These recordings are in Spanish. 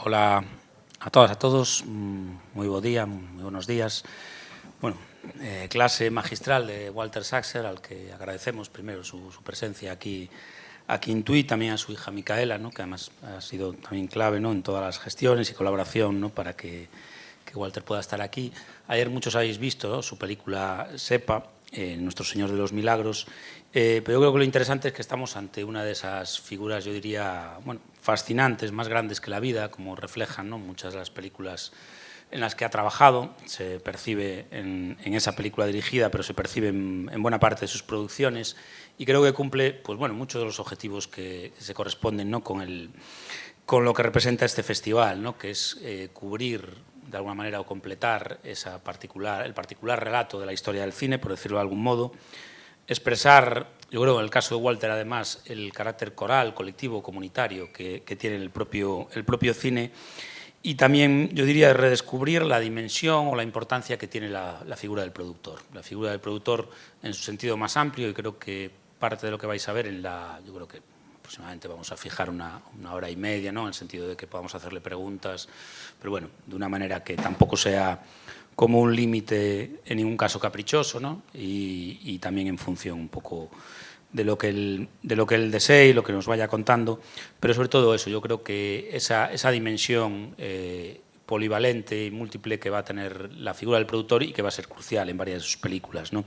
Ola a todas e a todos, moi bo día, moi buenos días. Bueno, clase magistral de Walter Saxer, al que agradecemos primero su presencia aquí en Tui, también a su hija Micaela, ¿no? Que además ha sido también clave, ¿no? En todas las gestiones y colaboración, ¿no? Para que Walter pueda estar aquí. Ayer muchos habéis visto, ¿no? Su película Sepa, Nuestro Señor de los Milagros, pero yo creo que lo interesante es que estamos ante una de esas figuras, yo diría, bueno, fascinantes, más grandes que la vida, como reflejan, ¿no? Muchas de las películas en las que ha trabajado, se percibe en esa película dirigida, pero se percibe en buena parte de sus producciones, y creo que cumple, pues bueno, muchos de los objetivos que se corresponden, ¿no? con lo que representa este festival, ¿no? Que es cubrir de alguna manera o completar el particular relato de la historia del cine, por decirlo de algún modo, expresar, yo creo en el caso de Walter además, el carácter coral, colectivo, comunitario que tiene el propio cine, y también, yo diría, redescubrir la dimensión o la importancia que tiene la figura del productor. La figura del productor en su sentido más amplio, y creo que parte de lo que vais a ver yo creo que aproximadamente vamos a fijar una hora y media, ¿no? En el sentido de que podamos hacerle preguntas, pero bueno, de una manera que tampoco sea como un límite en ningún caso caprichoso, ¿no? Y también en función un poco de lo que él desee y lo que nos vaya contando, pero sobre todo eso, yo creo que esa dimensión polivalente y múltiple que va a tener la figura del productor y que va a ser crucial en varias de sus películas, ¿no?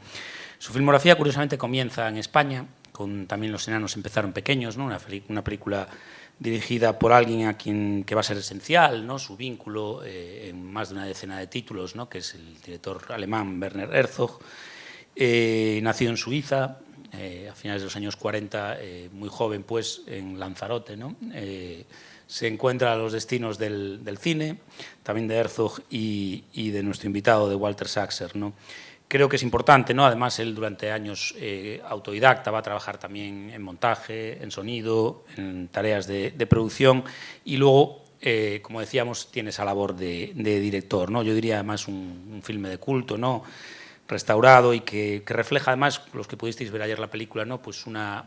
Su filmografía, curiosamente, comienza en España, también Los enanos empezaron pequeños, ¿no? Una película dirigida por alguien que va a ser esencial, ¿no? Su vínculo en más de una decena de títulos, ¿no? Que es el director alemán Werner Herzog, nacido en Suiza, a finales de los años 40, muy joven, pues, en Lanzarote, ¿no? Se encuentra a los destinos del cine, también de Herzog y de nuestro invitado, de Walter Saxer, ¿no? Creo que es importante, ¿no? Además, él durante años autodidacta va a trabajar también en montaje, en sonido, en tareas de producción, y luego, como decíamos, tiene esa labor de director, ¿no? Yo diría además un filme de culto, ¿no? Restaurado y que refleja además, los que pudisteis ver ayer la película, ¿no? Pues una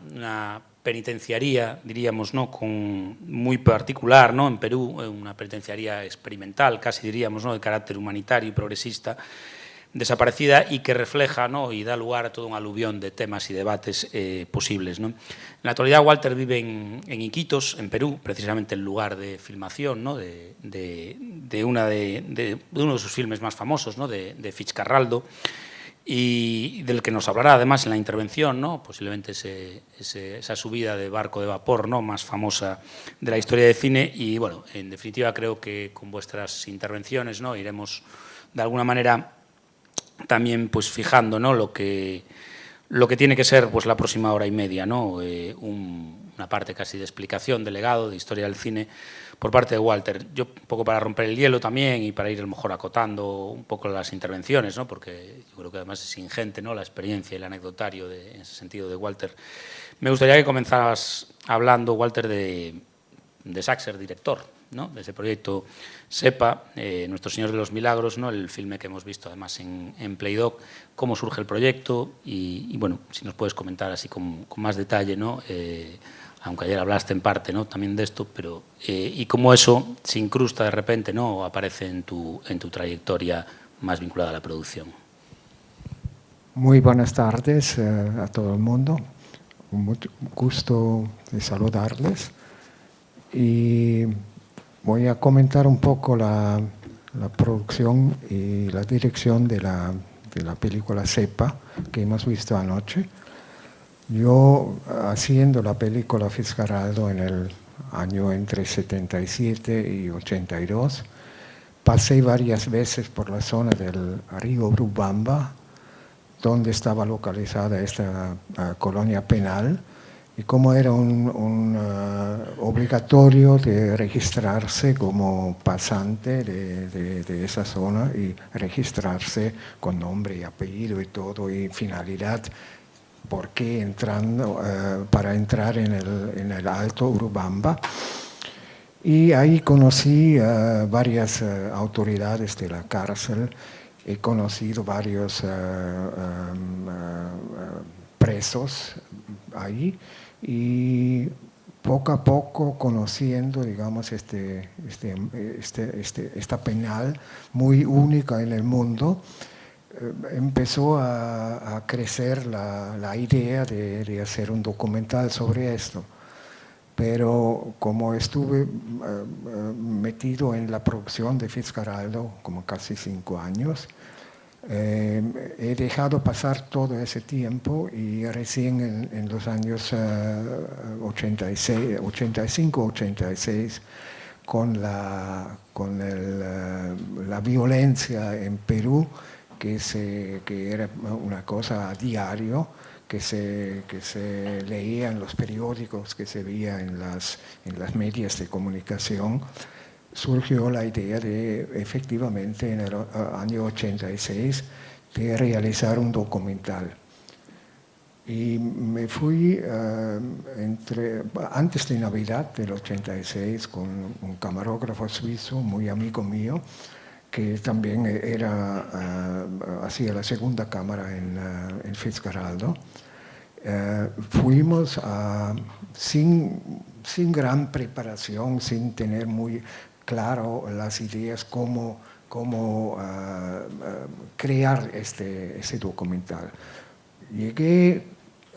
penitenciaría, diríamos, ¿no? Muy particular, ¿no? En Perú, una penitenciaría experimental, casi diríamos, ¿no? De carácter humanitario y progresista, desaparecida, y que refleja, ¿no? Y da lugar a todo un aluvión de temas y debates posibles, ¿no? En la actualidad Walter vive en Iquitos, en Perú, precisamente el lugar de filmación, ¿no? de uno de sus filmes más famosos, ¿no? de Fitzcarraldo, y del que nos hablará además en la intervención, ¿no? Posiblemente esa subida de barco de vapor, ¿no? Más famosa de la historia del cine. Y bueno, en definitiva creo que con vuestras intervenciones, ¿no? Iremos de alguna manera también, pues, fijando, ¿no? lo que tiene que ser, pues, la próxima hora y media, ¿no? Una parte casi de explicación, de legado, de historia del cine por parte de Walter. Yo, un poco para romper el hielo también y para ir a lo mejor acotando un poco las intervenciones, ¿no? Porque yo creo que además es ingente, ¿no? La experiencia y el anecdotario en ese sentido de Walter. Me gustaría que comenzaras hablando, Walter, de Saxer, director, ¿no? De ese proyecto Sepa, Nuestro Señor de los Milagros, ¿no? El filme que hemos visto además en Playdoc, cómo surge el proyecto y bueno, si nos puedes comentar así con más detalle, ¿no? Aunque ayer hablaste en parte, ¿no? También de esto, pero y cómo eso se incrusta de repente, ¿no? O aparece en tu trayectoria más vinculada a la producción. Muy buenas tardes a todo el mundo. Un gusto de saludarles. Y voy a comentar un poco la producción y la dirección de la película Sepa que hemos visto anoche. Yo, haciendo la película Fitzcarraldo en el año entre 77 y 82, pasé varias veces por la zona del río Urubamba, donde estaba localizada esta colonia penal, y como era obligatorio de registrarse como pasante de esa zona y registrarse con nombre y apellido y todo, y finalidad, por qué para entrar en el Alto Urubamba. Y ahí conocí varias autoridades de la cárcel, he conocido varios presos ahí, y poco a poco conociendo, digamos, esta penal muy única en el mundo, empezó a crecer la idea de hacer un documental sobre esto. Pero como estuve metido en la producción de Fitzcarraldo como casi 5 años, he dejado pasar todo ese tiempo y recién en los años 85-86, con la violencia en Perú, que era una cosa a diario, que se leía en los periódicos, que se veía en las medias de comunicación, surgió la idea de, efectivamente, en el año 86, de realizar un documental. Y me fui antes de Navidad del 86 con un camarógrafo suizo, muy amigo mío, que también hacía la segunda cámara en Fitzcarraldo. Fuimos sin gran preparación, sin tener muy claro las ideas cómo crear ese documental. Llegué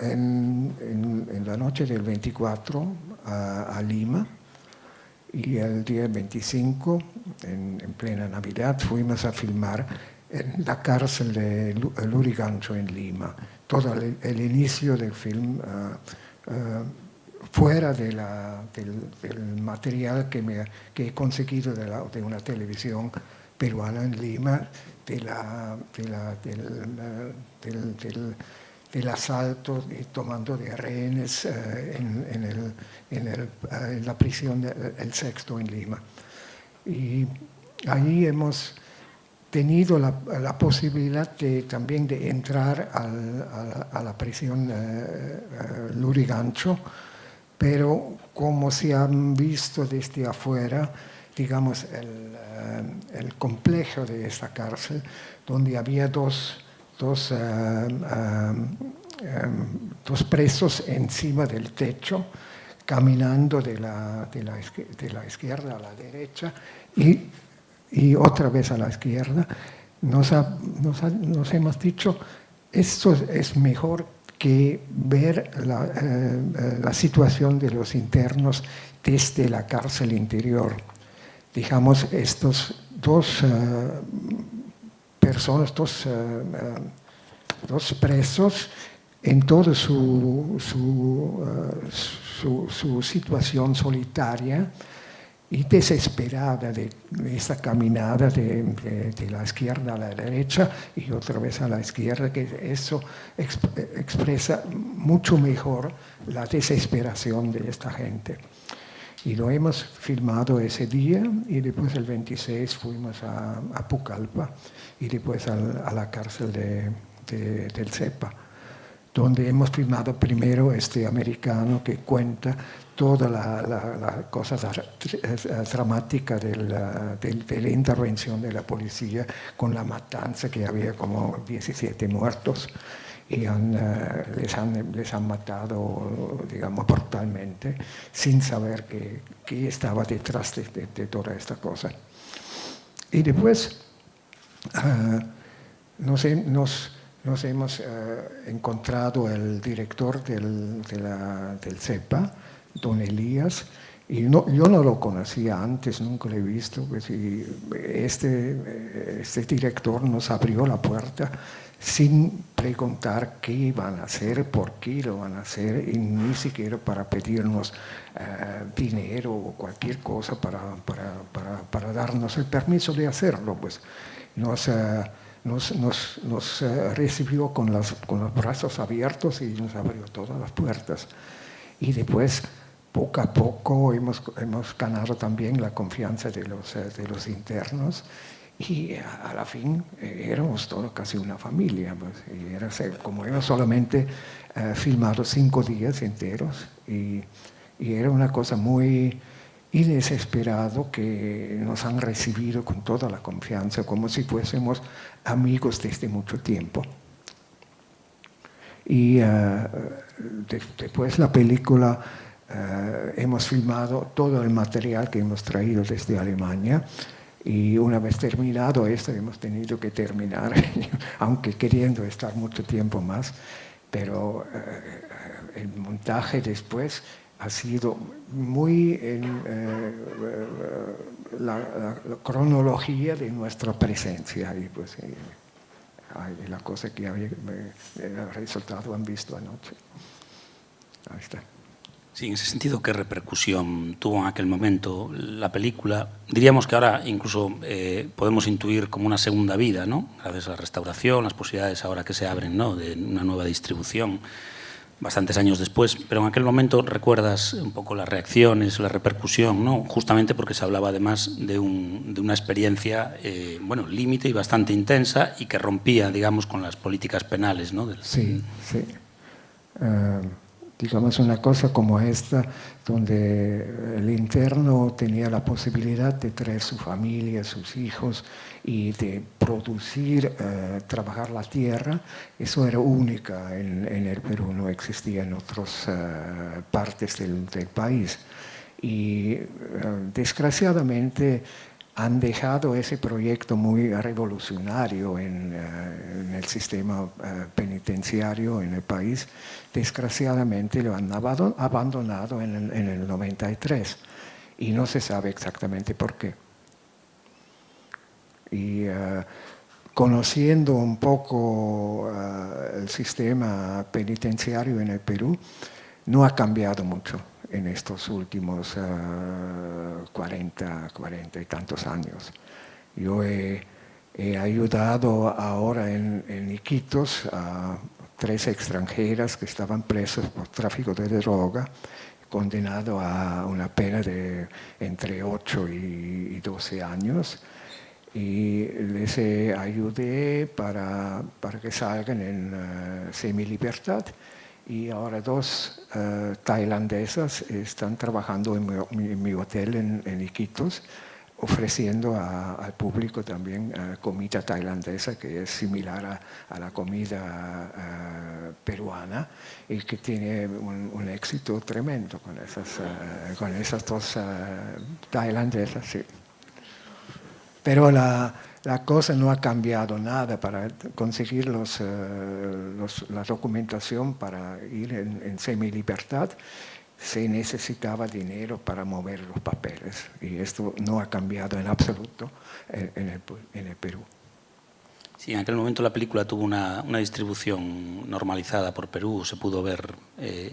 en la noche del 24 a Lima, y el día 25, en plena Navidad, fuimos a filmar en la cárcel de Lurigancho en Lima. Todo el inicio del film, fuera del material que he conseguido de una televisión peruana en Lima, del asalto y tomando de rehenes en la prisión El Sexto en Lima. Y ahí hemos tenido la posibilidad también de entrar a la prisión Lurigancho, pero como se han visto desde afuera, digamos, el complejo de esta cárcel, donde había dos presos encima del techo, caminando de la izquierda a la derecha y otra vez a la izquierda. Nos hemos dicho, esto es mejor que ver la situación de los internos desde la cárcel interior. Digamos, estos dos presos, en toda su situación solitaria y desesperada de esta caminada de la izquierda a la derecha y otra vez a la izquierda, que eso expresa mucho mejor la desesperación de esta gente. Y lo hemos filmado ese día, y después el 26 fuimos a Pucallpa y después a la cárcel del CEPA, donde hemos filmado primero este americano que cuenta toda la cosa dramática de la intervención de la policía con la matanza, que había como 17 muertos y les han matado, digamos, brutalmente, sin saber qué estaba detrás de toda esta cosa. Y después nos hemos encontrado el director del CEPA, don Elías, y yo no lo conocía antes, nunca lo he visto, pues, y este director nos abrió la puerta sin preguntar qué iban a hacer, por qué lo van a hacer, y ni siquiera para pedirnos dinero o cualquier cosa para darnos el permiso de hacerlo. Pues nos recibió con los brazos abiertos y nos abrió todas las puertas. Y después, poco a poco, hemos ganado también la confianza de los internos, y a la fin éramos todos casi una familia. Pues, y como hemos solamente filmado 5 días enteros, y era una cosa muy inesperado, que nos han recibido con toda la confianza, como si fuésemos amigos desde mucho tiempo. Y después la película hemos filmado todo el material que hemos traído desde Alemania y una vez terminado esto hemos tenido que terminar, aunque queriendo estar mucho tiempo más, pero el montaje después ha sido muy en la cronología de nuestra presencia y pues la cosa que el resultado han visto anoche. Ahí está. Sí, en ese sentido, ¿qué repercusión tuvo en aquel momento la película? Diríamos que ahora incluso podemos intuir como una segunda vida, ¿no? Gracias a la restauración, las posibilidades ahora que se abren, ¿no? De una nueva distribución, bastantes años después. Pero en aquel momento recuerdas un poco las reacciones, la repercusión, ¿no? Justamente porque se hablaba además de una experiencia, bueno, límite y bastante intensa y que rompía, digamos, con las políticas penales, ¿no? Sí, sí. Digamos una cosa como esta, donde el interno tenía la posibilidad de traer su familia, sus hijos y de producir, trabajar la tierra, eso era única en el Perú, no existía en otras partes del país. Y desgraciadamente han dejado ese proyecto muy revolucionario en el sistema penitenciario en el país. Desgraciadamente lo han abandonado en el 93 y no se sabe exactamente por qué. Y conociendo un poco el sistema penitenciario en el Perú, no ha cambiado mucho en estos últimos 40 y tantos años. Yo he ayudado ahora en Iquitos a 3 extranjeras que estaban presas por tráfico de droga, condenado a una pena de entre 8 y 12 años. Y les ayudé para que salgan en semilibertad. Y ahora 2 tailandesas están trabajando en mi hotel en Iquitos, ofreciendo al público también comida tailandesa que es similar a la comida peruana y que tiene un éxito tremendo con esas 2 tailandesas. Sí. Pero la cosa no ha cambiado nada. Para conseguir la documentación para ir en semilibertad se necesitaba dinero para mover los papeles y esto no ha cambiado en absoluto en el Perú. Sí, en aquel momento la película tuvo una distribución normalizada por Perú, se pudo ver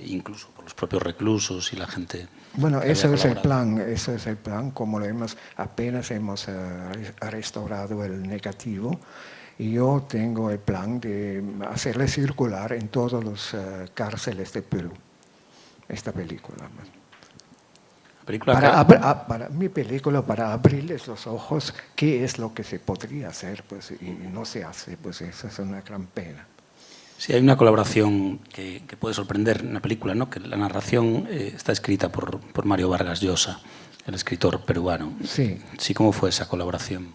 incluso por los propios reclusos y la gente. Bueno, eso es el plan, como apenas hemos restaurado el negativo, y yo tengo el plan de hacerle circular en todos los cárceles de Perú, esta película. Para mi película, para abrirles los ojos, qué es lo que se podría hacer, pues, y no se hace, pues esa es una gran pena. Sí, hay una colaboración que puede sorprender en la película, ¿no? Que la narración está escrita por Mario Vargas Llosa, el escritor peruano. Sí. Sí, ¿cómo fue esa colaboración?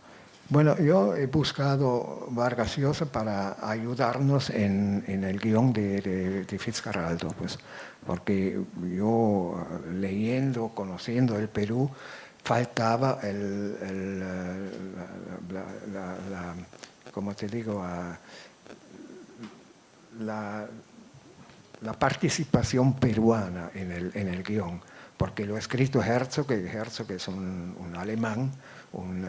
Bueno, yo he buscado Vargas Llosa para ayudarnos en el guión de Fitzcarraldo, pues, porque yo leyendo, conociendo el Perú, faltaba ¿cómo te digo? La participación peruana en el guión, porque lo ha escrito Herzog es un alemán, un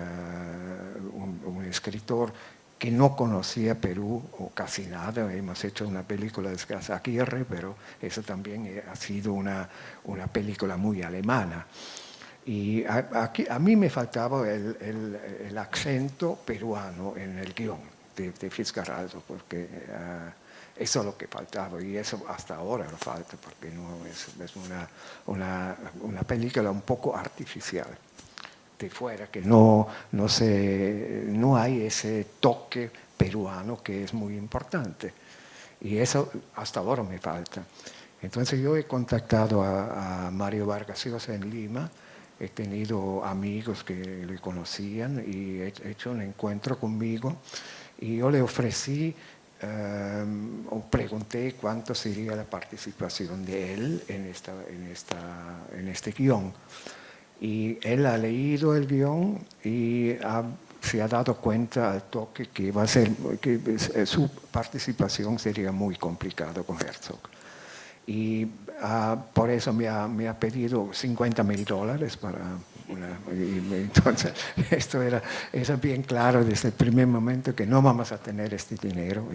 escritor que no conocía Perú o casi nada. Hemos hecho una película de Aguirre, pero eso también ha sido una película muy alemana. Y a mí me faltaba el acento peruano en el guión de Fitzcarraldo, porque eso es lo que faltaba y eso hasta ahora lo falta, porque no es una película un poco artificial de fuera, que no hay ese toque peruano que es muy importante, y eso hasta ahora me falta. Entonces yo he contactado a Mario Vargas Llosa en Lima, he tenido amigos que le conocían y he hecho un encuentro conmigo y yo le ofrecí o pregunté cuánto sería la participación de él en este guión. Y él ha leído el guión y se ha dado cuenta al toque que su participación sería muy complicado con Herzog. Y por eso me ha pedido $50,000 para entonces esto era bien claro desde el primer momento que no vamos a tener este dinero.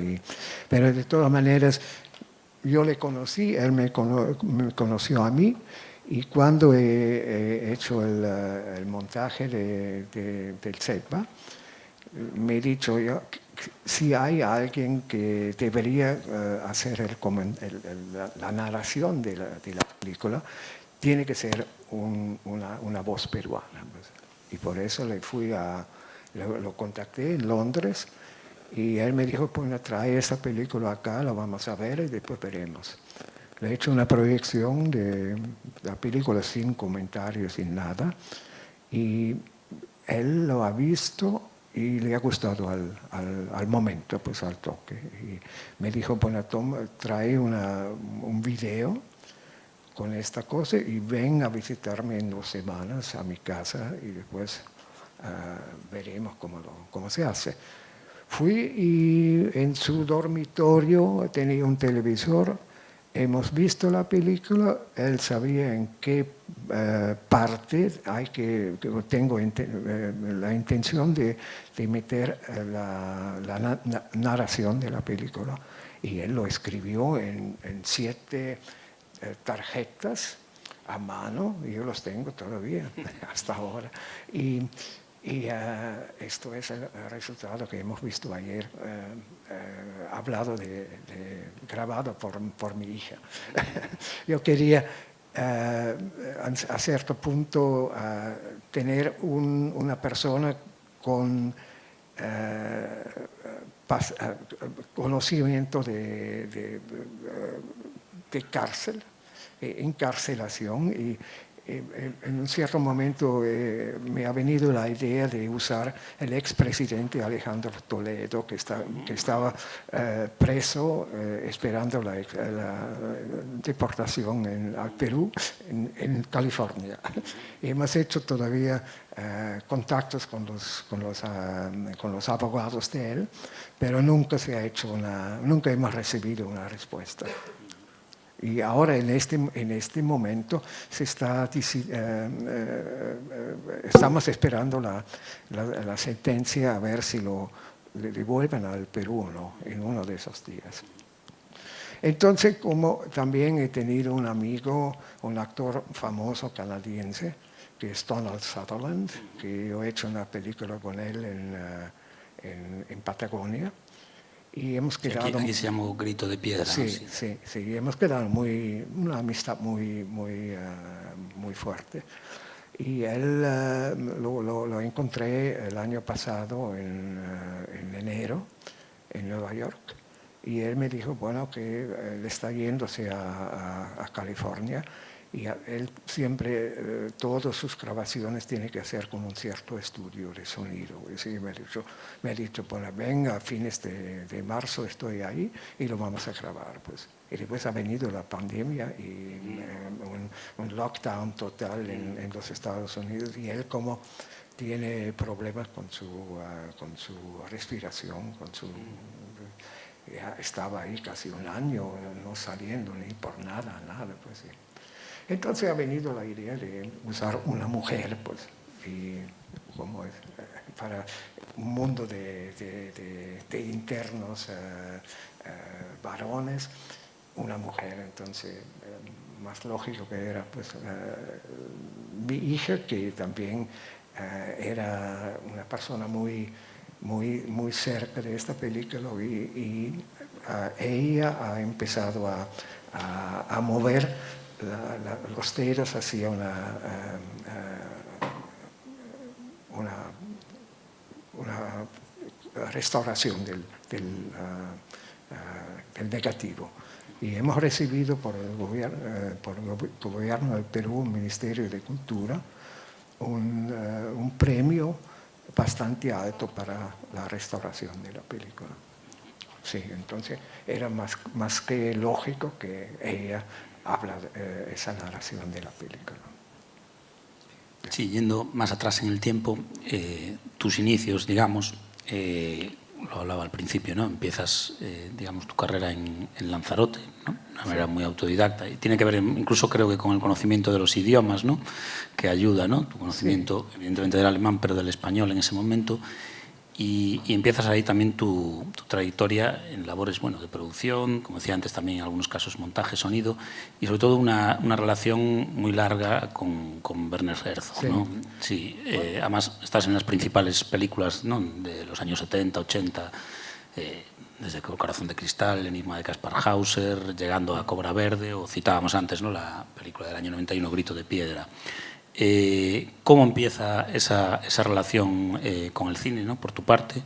Pero de todas maneras yo le conocí, él me conoció a mí, y cuando he hecho el montaje del Zetba, me he dicho yo, si hay alguien que debería hacer la narración de la película, tiene que ser una voz peruana. Y por eso lo contacté en Londres, y él me dijo, pues trae esa película acá, la vamos a ver y después veremos. Le he hecho una proyección de la película sin comentarios, sin nada, y él lo ha visto y le ha gustado al momento, pues al toque. Y me dijo, bueno, trae un video con esta cosa y ven a visitarme en 2 semanas a mi casa y después veremos cómo se hace. Fui y en su dormitorio tenía un televisor, hemos visto la película, él sabía en qué parte tengo la intención de meter la narración de la película, y él lo escribió en 7 tarjetas a mano, y yo los tengo todavía hasta ahora. Y esto es el resultado que hemos visto ayer, grabado por mi hija. Yo quería, a cierto punto, tener una persona con conocimiento de cárcel, encarcelación, y en un cierto momento me ha venido la idea de usar el expresidente Alejandro Toledo, que estaba preso esperando la deportación al Perú, en California. Y hemos hecho todavía contactos con los abogados de él, pero nunca hemos recibido una respuesta. Y ahora en este momento estamos esperando la sentencia, a ver si le devuelven al Perú o no en uno de esos días. Entonces, como también he tenido un amigo, un actor famoso canadiense, que es Donald Sutherland, que yo he hecho una película con él en Patagonia. Y hemos quedado, aquí se llama Grito de Piedra. Sí, hemos quedado una amistad muy fuerte. Y él lo encontré el año pasado, en enero, en Nueva York. Y él me dijo, bueno, que él está yéndose a California, y él siempre, todas sus grabaciones tiene que hacer con un cierto estudio de sonido. Y me ha dicho, bueno, venga, a fines de marzo estoy ahí y lo vamos a grabar. Pues. Y después ha venido la pandemia y un lockdown total en los Estados Unidos, y él, como tiene problemas con su respiración, ya estaba ahí casi un año no saliendo ni por nada. Pues, sí. Entonces ha venido la idea de usar una mujer, pues, y como es, para un mundo de internos varones, una mujer. Entonces, más lógico que era, pues, mi hija, que también era una persona muy cerca de esta película, y ella ha empezado a mover los dedos hacia una restauración del negativo. Y hemos recibido por el gobierno del Perú, un Ministerio de Cultura, un premio bastante alto para la restauración de la película. Sí, entonces era más que lógico que ella habla esa narración de la película. Sí, yendo más atrás en el tiempo, tus inicios, digamos, lo hablaba al principio, ¿no? Empiezas, digamos, tu carrera en Lanzarote, ¿no? De una manera muy autodidacta. Y tiene que ver, incluso creo que con el conocimiento de los idiomas, ¿no? Que ayuda, ¿no? Tu conocimiento, evidentemente, del alemán, pero del español en ese momento. Y empiezas ahí también tu trayectoria en labores, bueno, de producción, como decía antes también en algunos casos montaje, sonido, y sobre todo una relación muy larga con Werner Herzog, ¿no? Sí, además estás en las principales películas, ¿no? De los años 70, 80, desde Corazón de Cristal, El enigma de Kaspar Hauser, llegando a Cobra Verde, o citábamos antes, ¿no? La película del año 91, Grito de Piedra. ¿Cómo empieza esa relación con el cine, ¿no? Por tu parte?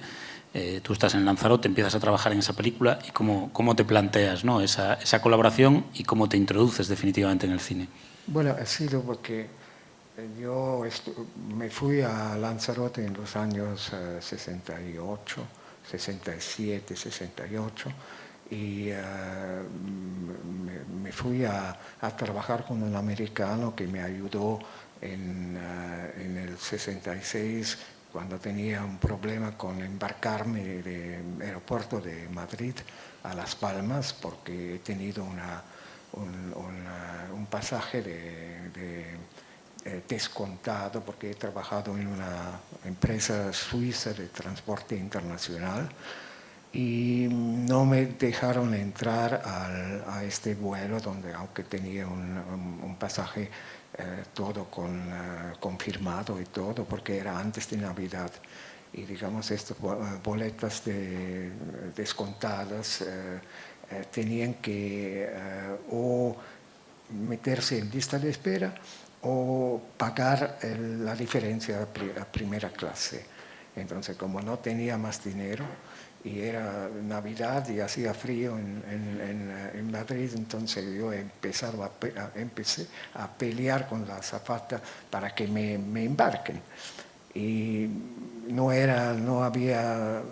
Tú estás en Lanzarote, empiezas a trabajar en esa película y cómo te planteas, ¿no? esa colaboración y cómo te introduces definitivamente en el cine. Bueno, ha sido porque yo me fui a Lanzarote en los años 68, 67, 68 y me fui a trabajar con un americano que me ayudó en el 66 cuando tenía un problema con embarcarme del aeropuerto de Madrid a Las Palmas porque he tenido un pasaje descontado porque he trabajado en una empresa suiza de transporte internacional y no me dejaron entrar a este vuelo donde aunque tenía un pasaje todo confirmado y todo porque era antes de Navidad y digamos estas boletas descontadas tenían que o meterse en lista de espera o pagar la diferencia a primera clase. Entonces, como no tenía más dinero y era Navidad y hacía frío en Madrid, entonces yo empecé a pelear con la azafata para que me embarquen. Y no había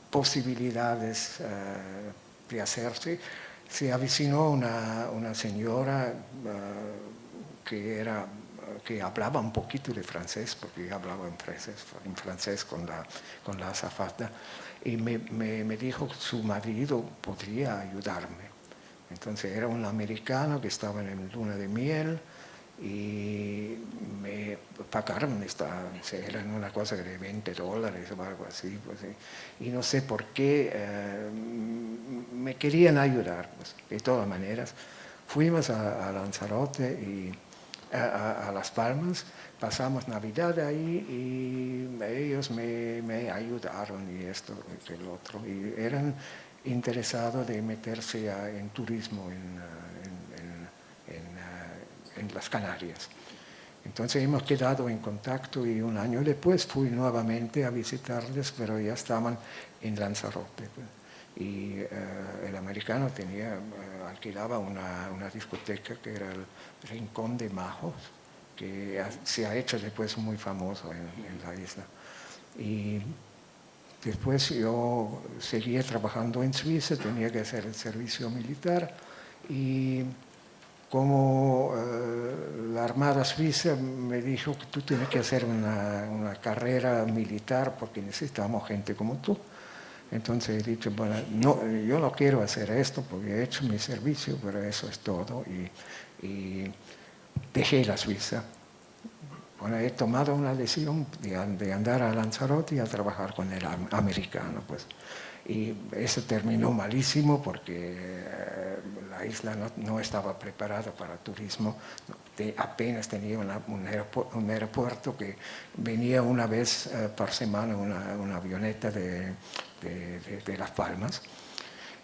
posibilidades de hacerse. Se avicinó una señora que hablaba un poquito de francés, porque yo hablaba en francés con la azafata, y me dijo que su marido podría ayudarme. Entonces era un americano que estaba en luna de miel, y me pagaron era una cosa de $20 o algo así, pues, y no sé por qué me querían ayudar, pues, de todas maneras. Fuimos a Lanzarote y a Las Palmas, pasamos Navidad ahí y ellos me ayudaron y esto y el otro, y eran interesados de meterse en turismo en las Canarias. Entonces hemos quedado en contacto y un año después fui nuevamente a visitarles, pero ya estaban en Lanzarote. Y el americano alquilaba una discoteca que era el Rincón de Majos, que se ha hecho después muy famoso en la isla. Y después yo seguía trabajando en Suiza, tenía que hacer el servicio militar y como la Armada Suiza me dijo que tú tienes que hacer una carrera militar porque necesitamos gente como tú. Entonces he dicho, bueno, no, yo no quiero hacer esto porque he hecho mi servicio, pero eso es todo. Y dejé la Suiza. Bueno, he tomado una decisión de andar a Lanzarote y a trabajar con el americano, pues. Y eso terminó malísimo porque la isla no estaba preparada para turismo, apenas tenía un aeropuerto que venía una vez por semana una avioneta de Las Palmas.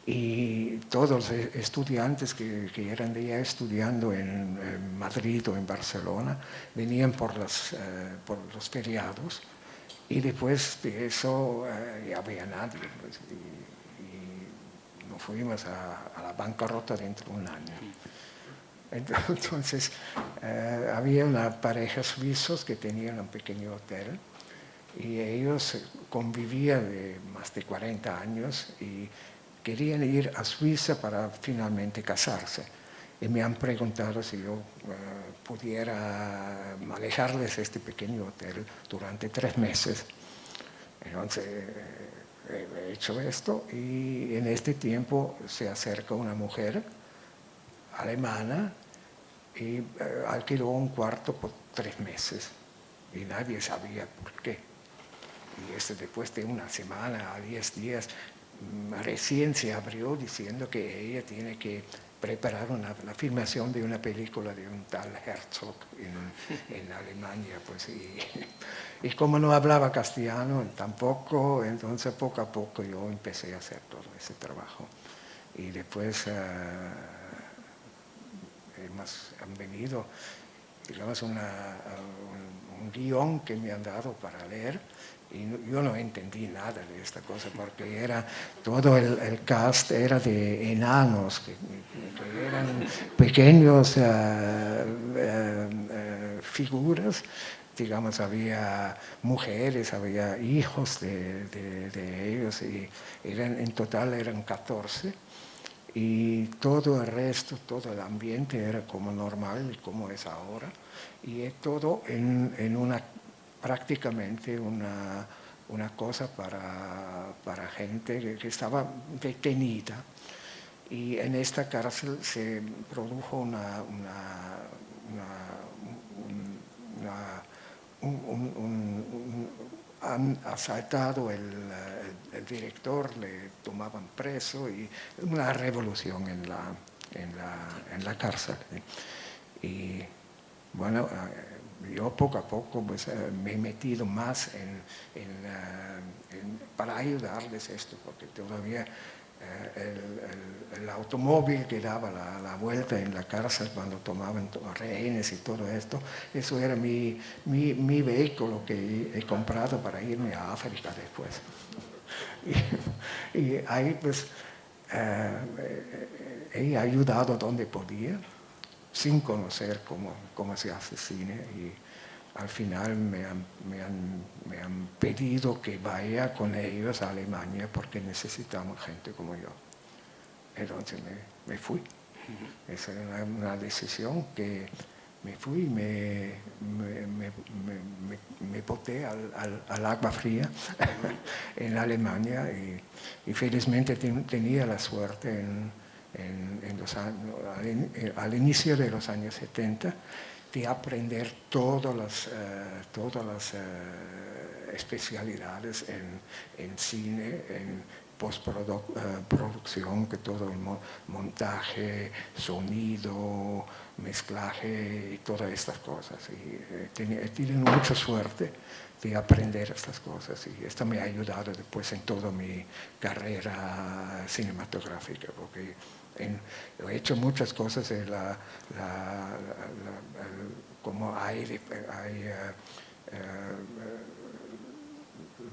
Y todos los estudiantes que eran de allá estudiando en Madrid o en Barcelona venían por los feriados. Y después de eso ya había nadie, pues, y nos fuimos a la bancarrota dentro de un año. Entonces había una pareja suizos que tenían un pequeño hotel y ellos convivían de más de 40 años y querían ir a Suiza para finalmente casarse. Y me han preguntado si yo pudiera manejarles este pequeño hotel durante 3 meses. Entonces he hecho esto y en este tiempo se acerca una mujer alemana y alquiló un cuarto por 3 meses y nadie sabía por qué. Y después de una semana a 10 días recién se abrió diciendo que ella tiene que preparar la filmación de una película de un tal Herzog en Alemania. Pues, y como no hablaba castellano tampoco, entonces poco a poco yo empecé a hacer todo ese trabajo. Y después han venido, digamos, un guión que me han dado para leer, y yo no entendí nada de esta cosa porque todo el cast era de enanos, que eran pequeños figuras, digamos, había mujeres, había hijos de ellos, y en total eran 14. Y todo el resto, todo el ambiente era como normal, como es ahora, y todo en prácticamente una cosa para gente que estaba detenida. Y en esta cárcel se produjo han asaltado el director, le tomaban preso, y una revolución en la cárcel. Y bueno, yo poco a poco pues, me he metido más para ayudarles esto, porque todavía el automóvil que daba la vuelta en la cárcel cuando tomaban rehenes y todo esto, eso era mi vehículo que he comprado para irme a África después. Y ahí pues he ayudado donde podía, sin conocer cómo se hace cine, y al final me han pedido que vaya con ellos a Alemania porque necesitamos gente como yo. Entonces me fui. Esa era una decisión que me fui, me boté al agua fría en Alemania, y felizmente tenía la suerte al inicio de los años 70 de aprender todas las especialidades en cine, en postproducción, que todo el montaje, sonido, mezclaje y todas estas cosas. Y he tenido mucha suerte de aprender estas cosas, y esto me ha ayudado después en toda mi carrera cinematográfica, porque he hecho muchas cosas como hay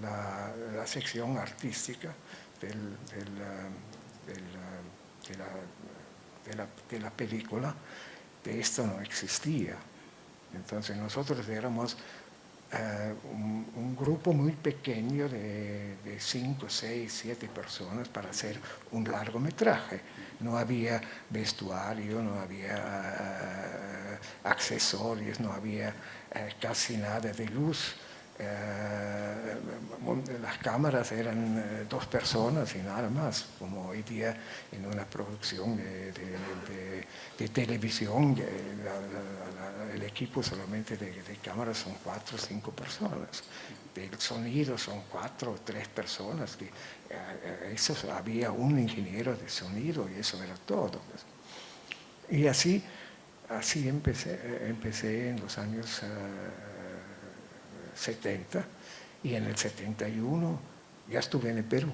la sección artística de la película. De esto no existía. Entonces nosotros éramos un grupo muy pequeño de 5, 6, 7 personas para hacer un largometraje. No había vestuario, no había accesorios, no había casi nada de luz. Las cámaras eran 2 personas y nada más, como hoy día en una producción de televisión, el equipo solamente de cámaras son 4 o 5 personas, del sonido son 4 o 3 personas, había un ingeniero de sonido y eso era todo. Y así empecé en los años 70, y en el 71 ya estuve en el Perú,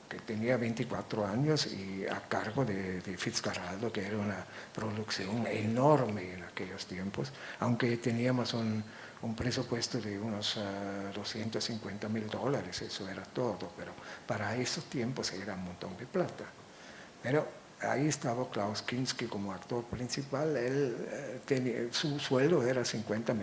que tenía 24 años y a cargo de Fitzcarraldo, que era una producción enorme en aquellos tiempos, aunque teníamos un presupuesto de unos $250,000, eso era todo, pero para esos tiempos era un montón de plata. Pero ahí estaba Klaus Kinski como actor principal, su sueldo era $50,000.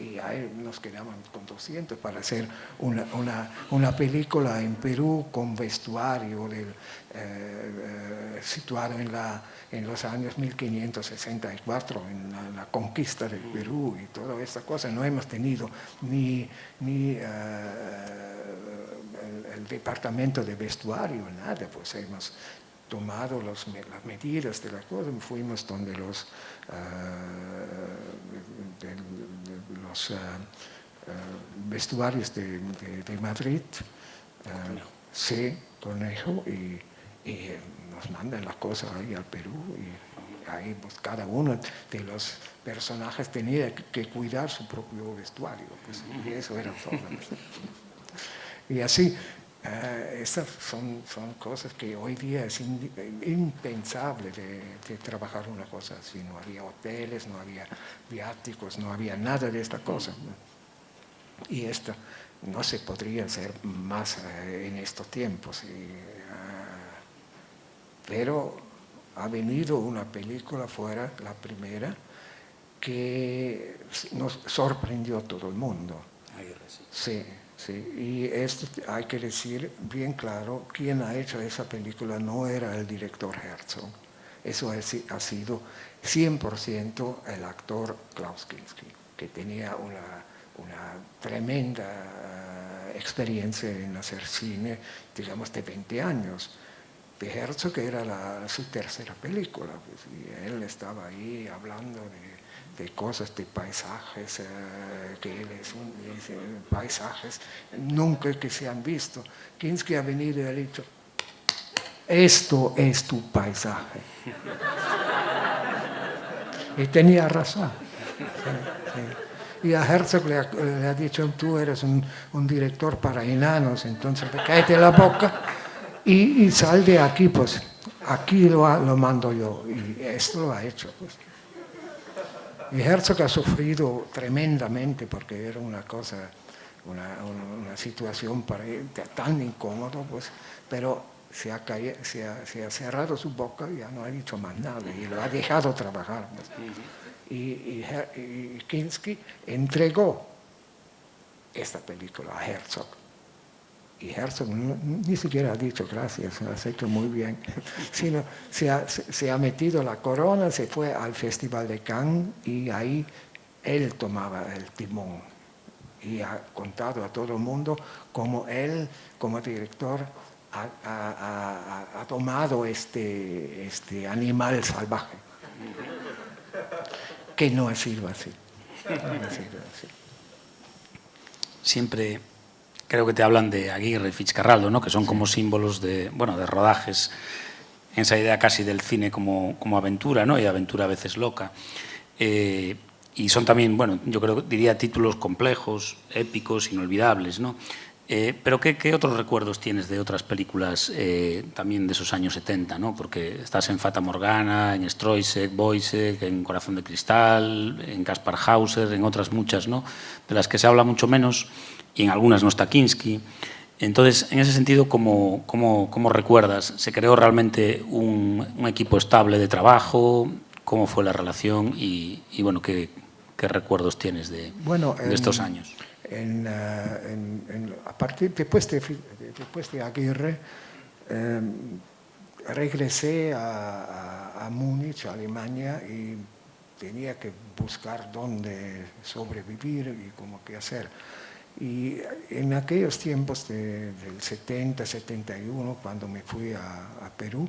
y ahí nos quedamos con 200 para hacer una película en Perú con vestuario situado en los años 1564, en la conquista del Perú y toda esta cosa. No hemos tenido ni el departamento de vestuario, nada, pues hemos tomado las medidas de la cosa, fuimos donde los vestuarios de Madrid, sí, Cornejo, y nos mandan las cosas ahí al Perú, y ahí pues, cada uno de los personajes tenía que cuidar su propio vestuario, pues, y eso era todo. Y así, estas son cosas que hoy día es impensable de trabajar una cosa así. No había hoteles, no había viáticos, no había nada de esta cosa, ¿no? Y esto no se podría hacer más en estos tiempos. Pero ha venido una película fuera, la primera, que nos sorprendió a todo el mundo. Sí. Sí, y esto hay que decir bien claro, quien ha hecho esa película no era el director Herzog, eso ha sido 100% el actor Klaus Kinski, que tenía una tremenda experiencia en hacer cine, digamos, de 20 años. De Herzog era su tercera película, pues, y él estaba ahí hablando de cosas, de paisajes, que él dice, paisajes nunca que se han visto. Kinski ha venido y ha dicho, esto es tu paisaje. Y tenía razón. Sí. Y a Herzog le ha dicho, tú eres un director para enanos, entonces cállate la boca y sal de aquí, pues aquí lo mando yo. Y esto lo ha hecho, pues. Y Herzog ha sufrido tremendamente porque era una cosa, una situación para él tan incómoda, pues, pero se ha cerrado su boca y ya no ha dicho más nada y lo ha dejado trabajar. Pues. Y Kinski entregó esta película a Herzog. Y Herzog ni siquiera ha dicho gracias, lo has hecho muy bien, sino se ha metido la corona, se fue al Festival de Cannes y ahí él tomaba el timón y ha contado a todo el mundo cómo él, como director, ha tomado este animal salvaje, que no ha sido así. Siempre creo que te hablan de Aguirre y Fitzcarraldo, ¿no? Que son como símbolos de rodajes, en esa idea casi del cine como aventura, ¿no? Y aventura a veces loca. Y son también, yo diría títulos complejos, épicos, inolvidables, ¿no? Pero ¿qué otros recuerdos tienes de otras películas también de esos años 70, ¿no? Porque estás en Fata Morgana, en Stroisek, Boisek, en Corazón de Cristal, en Kaspar Hauser, en otras muchas, ¿no? De las que se habla mucho menos, y en algunas no está Kinski. Entonces, en ese sentido, ¿cómo recuerdas? ¿Se creó realmente un equipo estable de trabajo? ¿Cómo fue la relación? Y ¿qué recuerdos tienes de estos años? A partir después de Aguirre, regresé a Múnich, a Alemania, y tenía que buscar dónde sobrevivir y cómo qué hacer. Y en aquellos tiempos del 70, 71, cuando me fui a Perú,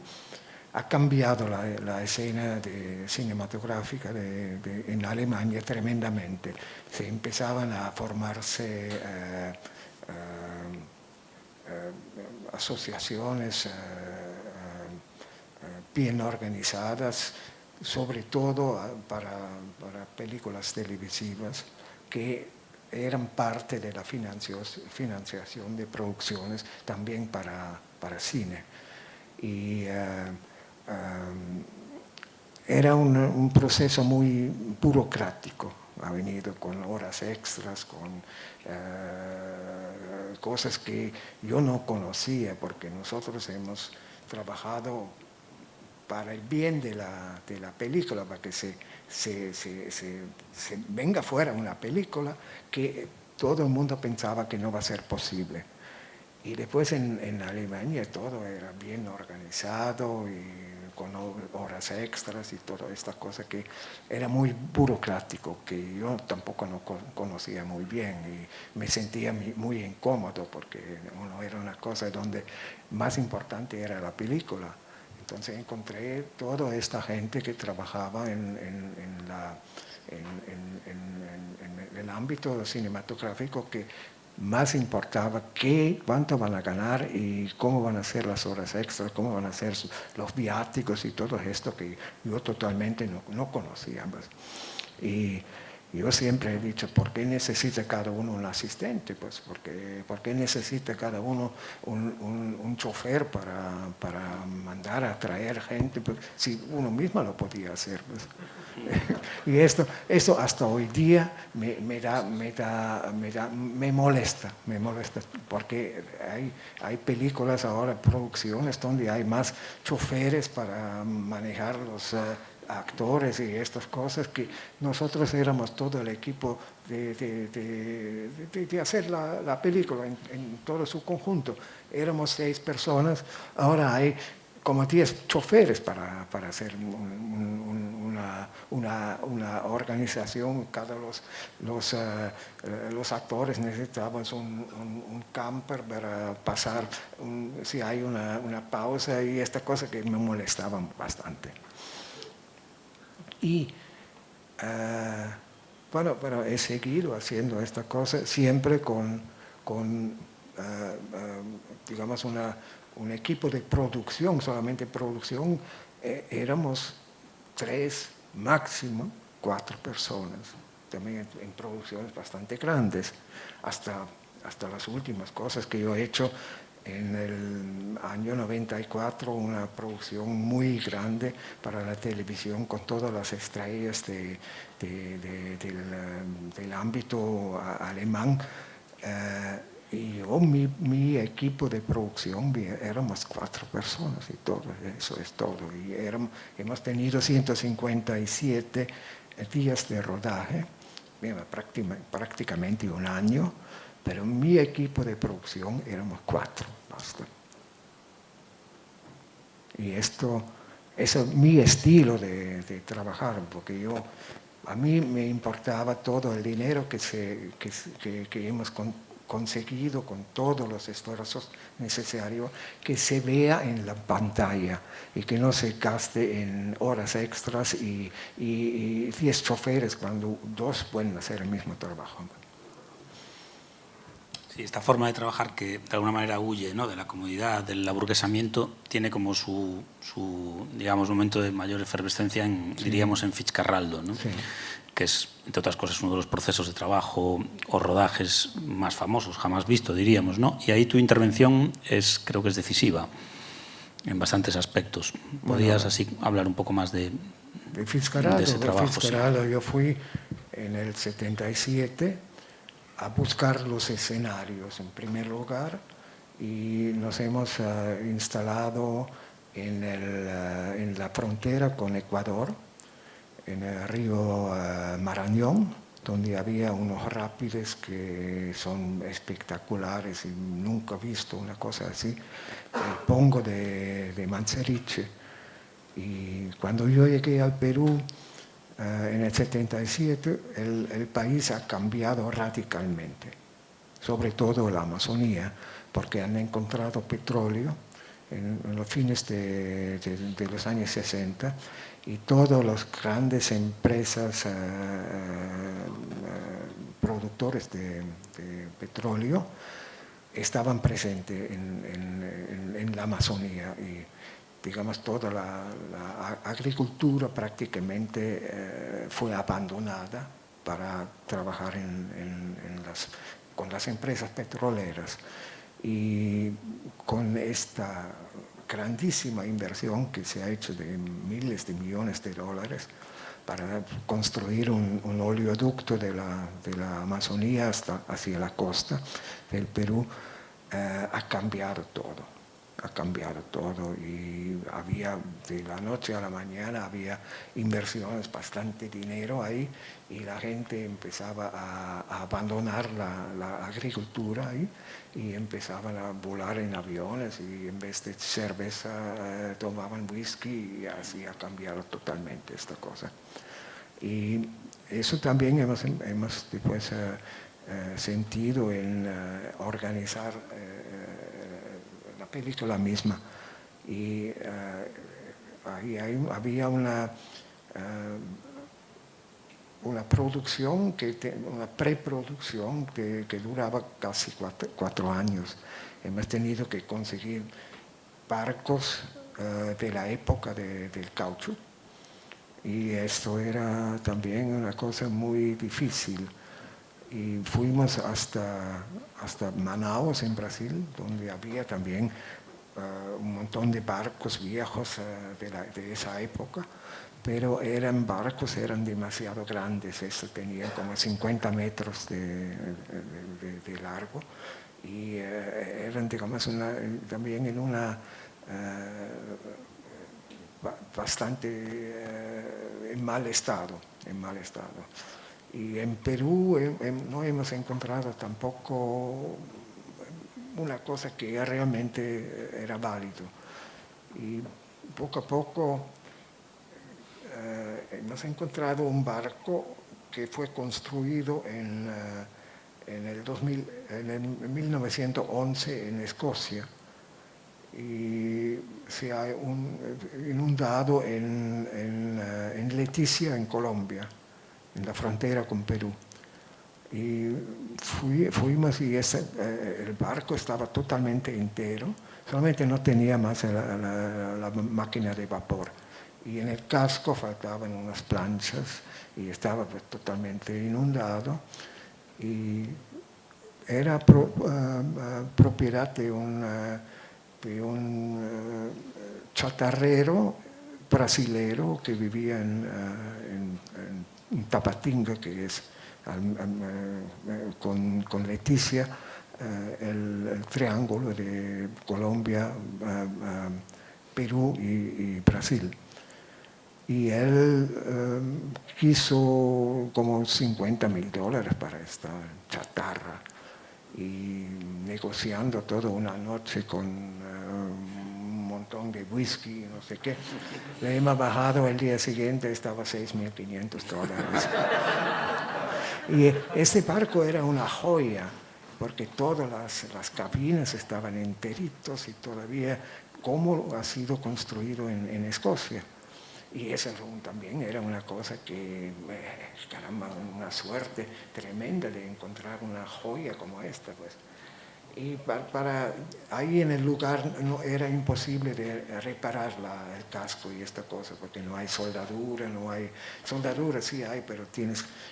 ha cambiado la escena cinematográfica en Alemania tremendamente. Se empezaban a formarse asociaciones bien organizadas, sobre todo para películas televisivas, que eran parte de la financiación de producciones también para cine. Y era un proceso muy burocrático, ha venido con horas extras, con cosas que yo no conocía, porque nosotros hemos trabajado para el bien de la película, para que se venga fuera una película que todo el mundo pensaba que no va a ser posible. Y después en Alemania todo era bien organizado y con horas extras y todas estas cosas que era muy burocrático, que yo tampoco no conocía muy bien y me sentía muy incómodo porque uno era una cosa donde más importante era la película. Entonces encontré toda esta gente que trabajaba en el ámbito cinematográfico que más importaba cuánto van a ganar y cómo van a ser las horas extras, cómo van a ser los viáticos y todo esto que yo totalmente no conocía. Pues. Y yo siempre he dicho, ¿por qué necesita cada uno un asistente? Pues ¿por qué necesita cada uno un chofer para mandar a traer gente? Pues, si uno mismo lo podía hacer. Pues. Y esto hasta hoy día me molesta, porque hay películas ahora, producciones donde hay más choferes para manejar los actores y estas cosas, que nosotros éramos todo el equipo de hacer la película en todo su conjunto. Éramos 6 personas, ahora hay como 10 choferes para hacer una organización. Cada los actores necesitaban un camper para pasar si hay una pausa y esta cosa que me molestaban bastante. Y bueno, pero he seguido haciendo esta cosa siempre con digamos, un equipo de producción, solamente producción, éramos 3, máximo 4 personas, también en producciones bastante grandes, hasta las últimas cosas que yo he hecho. En el año 94, una producción muy grande para la televisión con todas las estrellas del ámbito alemán. Y yo, mi equipo de producción, éramos 4 personas y todo, eso es todo. Y hemos tenido 157 días de rodaje, prácticamente un año, pero mi equipo de producción éramos 4, basta. Y eso es mi estilo de trabajar, porque a mí me importaba todo el dinero que hemos conseguido con todos los esfuerzos necesarios, que se vea en la pantalla y que no se gaste en horas extras y 10 choferes cuando 2 pueden hacer el mismo trabajo. Sí, esta forma de trabajar que de alguna manera huye, ¿no?, de la comodidad, del aburguesamiento, tiene como su digamos, momento de mayor efervescencia diríamos en Fitzcarraldo, ¿no? Sí. Que es, entre otras cosas, uno de los procesos de trabajo o rodajes más famosos jamás visto, diríamos, ¿no? Y ahí tu intervención creo que es decisiva en bastantes aspectos. ¿Podrías así hablar un poco más de ese trabajo? Fitzcarraldo, sí. Yo fui en el 77 a buscar los escenarios en primer lugar y nos hemos instalado en la frontera con Ecuador, en el río Marañón, donde había unos rápidos que son espectaculares y nunca he visto una cosa así, el Pongo de Manseriche. Y cuando yo llegué al Perú, en el 77, el país ha cambiado radicalmente, sobre todo la Amazonía, porque han encontrado petróleo en los fines de los años 60 y todas las grandes empresas productores de petróleo estaban presentes en la Amazonía. Y digamos, toda la agricultura prácticamente fue abandonada para trabajar con las empresas petroleras. Y con esta grandísima inversión que se ha hecho de miles de millones de dólares para construir un oleoducto de la Amazonía hacia la costa del Perú, ha cambiado todo. ha cambiado todo y había, de la noche a la mañana, había inversiones, bastante dinero ahí y la gente empezaba a abandonar la agricultura ahí y empezaban a volar en aviones y en vez de cerveza tomaban whisky y así ha cambiado totalmente esta cosa. Y eso también hemos después sentido en organizar la película misma. Y ahí había una producción, una preproducción que duraba casi 4 años. Hemos tenido que conseguir barcos de la época del caucho. Y esto era también una cosa muy difícil. Y fuimos hasta Manaus, en Brasil, donde había también un montón de barcos viejos de esa época, pero eran demasiado grandes, eso tenían como 50 metros de largo y eran, digamos, también en una bastante en mal estado. Y en Perú no hemos encontrado tampoco una cosa que realmente era válido. Y poco a poco hemos encontrado un barco que fue construido en 1911 en Escocia y se ha inundado en Leticia, en Colombia, en la frontera con Perú. Y fuimos y el barco estaba totalmente entero, solamente no tenía más la máquina de vapor. Y en el casco faltaban unas planchas y estaba pues, totalmente inundado. Y era propiedad de un chatarrero brasilero que vivía en Tapatinga, que es con Leticia, el triángulo de Colombia, Perú y Brasil. Y él quiso como $50,000 para esta chatarra. Y negociando toda una noche con un montón de whisky, no sé qué, le hemos bajado el día siguiente, estaba $6,500. Y ese barco era una joya, porque todas las cabinas estaban enteritos y todavía cómo ha sido construido en Escocia. Y eso también era una cosa que, caramba, una suerte tremenda de encontrar una joya como esta, pues. Y ahí en el lugar no era imposible de reparar el casco y esta cosa, porque no hay soldadura, soldadura sí hay, pero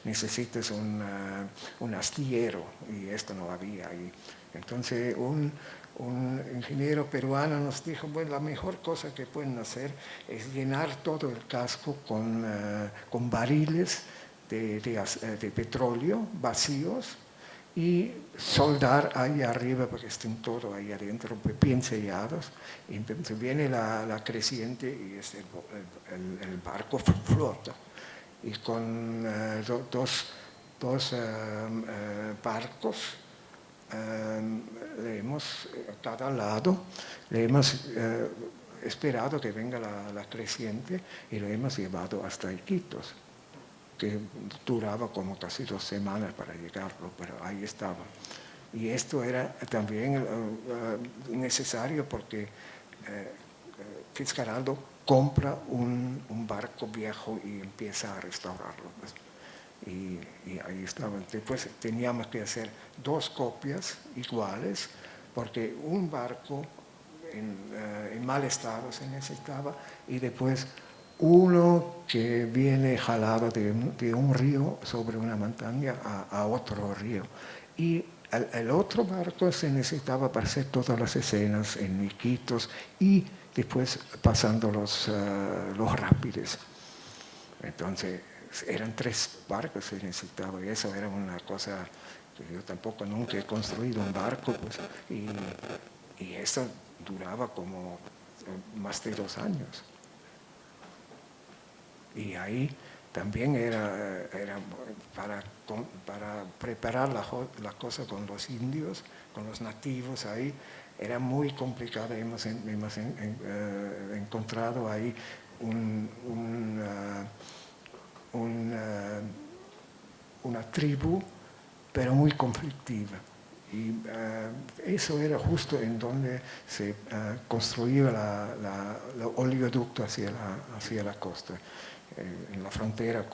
necesitas un astillero y esto no había. Y entonces un ingeniero peruano nos dijo, bueno, la mejor cosa que pueden hacer es llenar todo el casco con barriles de petróleo vacíos y soldar ahí arriba porque estén todo ahí adentro bien sellados. Y entonces viene la creciente y el barco flota. Y con dos barcos cada lado le hemos esperado que venga la creciente y lo hemos llevado hasta Iquitos, que duraba como casi 2 semanas para llegarlo, pero ahí estaba. Y esto era también necesario porque Fitzcarraldo compra un barco viejo y empieza a restaurarlo. Pues. Y ahí estaba. Después teníamos que hacer 2 copias iguales, porque un barco en mal estado se necesitaba y después uno que viene jalado de un río sobre una montaña a otro río. Y el otro barco se necesitaba para hacer todas las escenas en Iquitos y después pasando los rápidos. Entonces eran 3 barcos que se necesitaba y eso era una cosa que yo tampoco nunca he construido un barco. Pues, y eso duraba como más de 2 años. Y ahí también era para preparar la cosa con los indios, con los nativos ahí, era muy complicado. Hemos encontrado ahí una tribu, pero muy conflictiva. Y eso era justo en donde se construía el oleoducto hacia la costa, en la frontera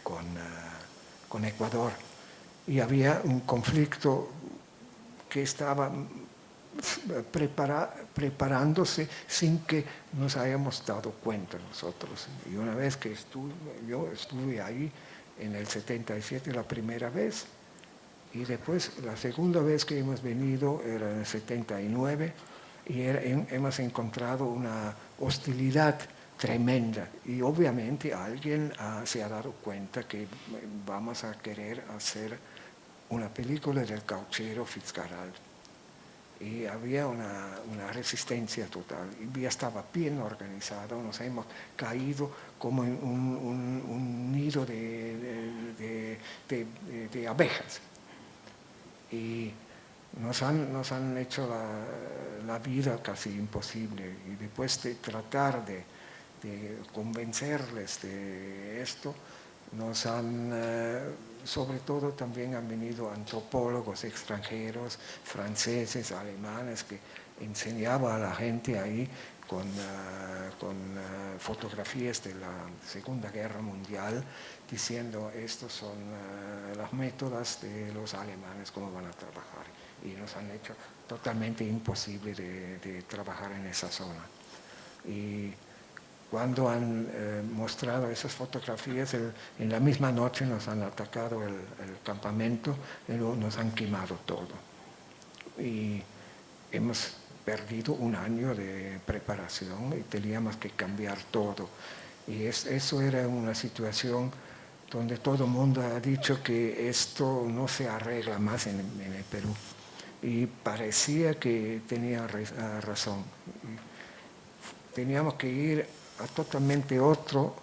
con Ecuador. Y había un conflicto que estaba preparándose sin que nos hayamos dado cuenta nosotros. Y una vez que yo estuve ahí en el 77 la primera vez, y después la segunda vez que hemos venido era en el 79, y hemos encontrado una hostilidad tremenda. Y obviamente alguien se ha dado cuenta que vamos a querer hacer una película del Cauchero Fitzcarrald. Y había una resistencia total, y ya estaba bien organizado, nos hemos caído como en un nido de abejas, y nos han hecho la vida casi imposible, y después de tratar de convencerles de esto, nos han, sobre todo también han venido antropólogos extranjeros, franceses, alemanes, que enseñaban a la gente ahí con fotografías de la Segunda Guerra Mundial, diciendo estos son las métodos de los alemanes, cómo van a trabajar. Y nos han hecho totalmente imposible de trabajar en esa zona. Y cuando han mostrado esas fotografías, en la misma noche nos han atacado el campamento y luego nos han quemado todo. Y hemos perdido un año de preparación y teníamos que cambiar todo. Y eso era una situación donde todo el mundo ha dicho que esto no se arregla más en el Perú. Y parecía que tenía razón. Teníamos que ir a totalmente otro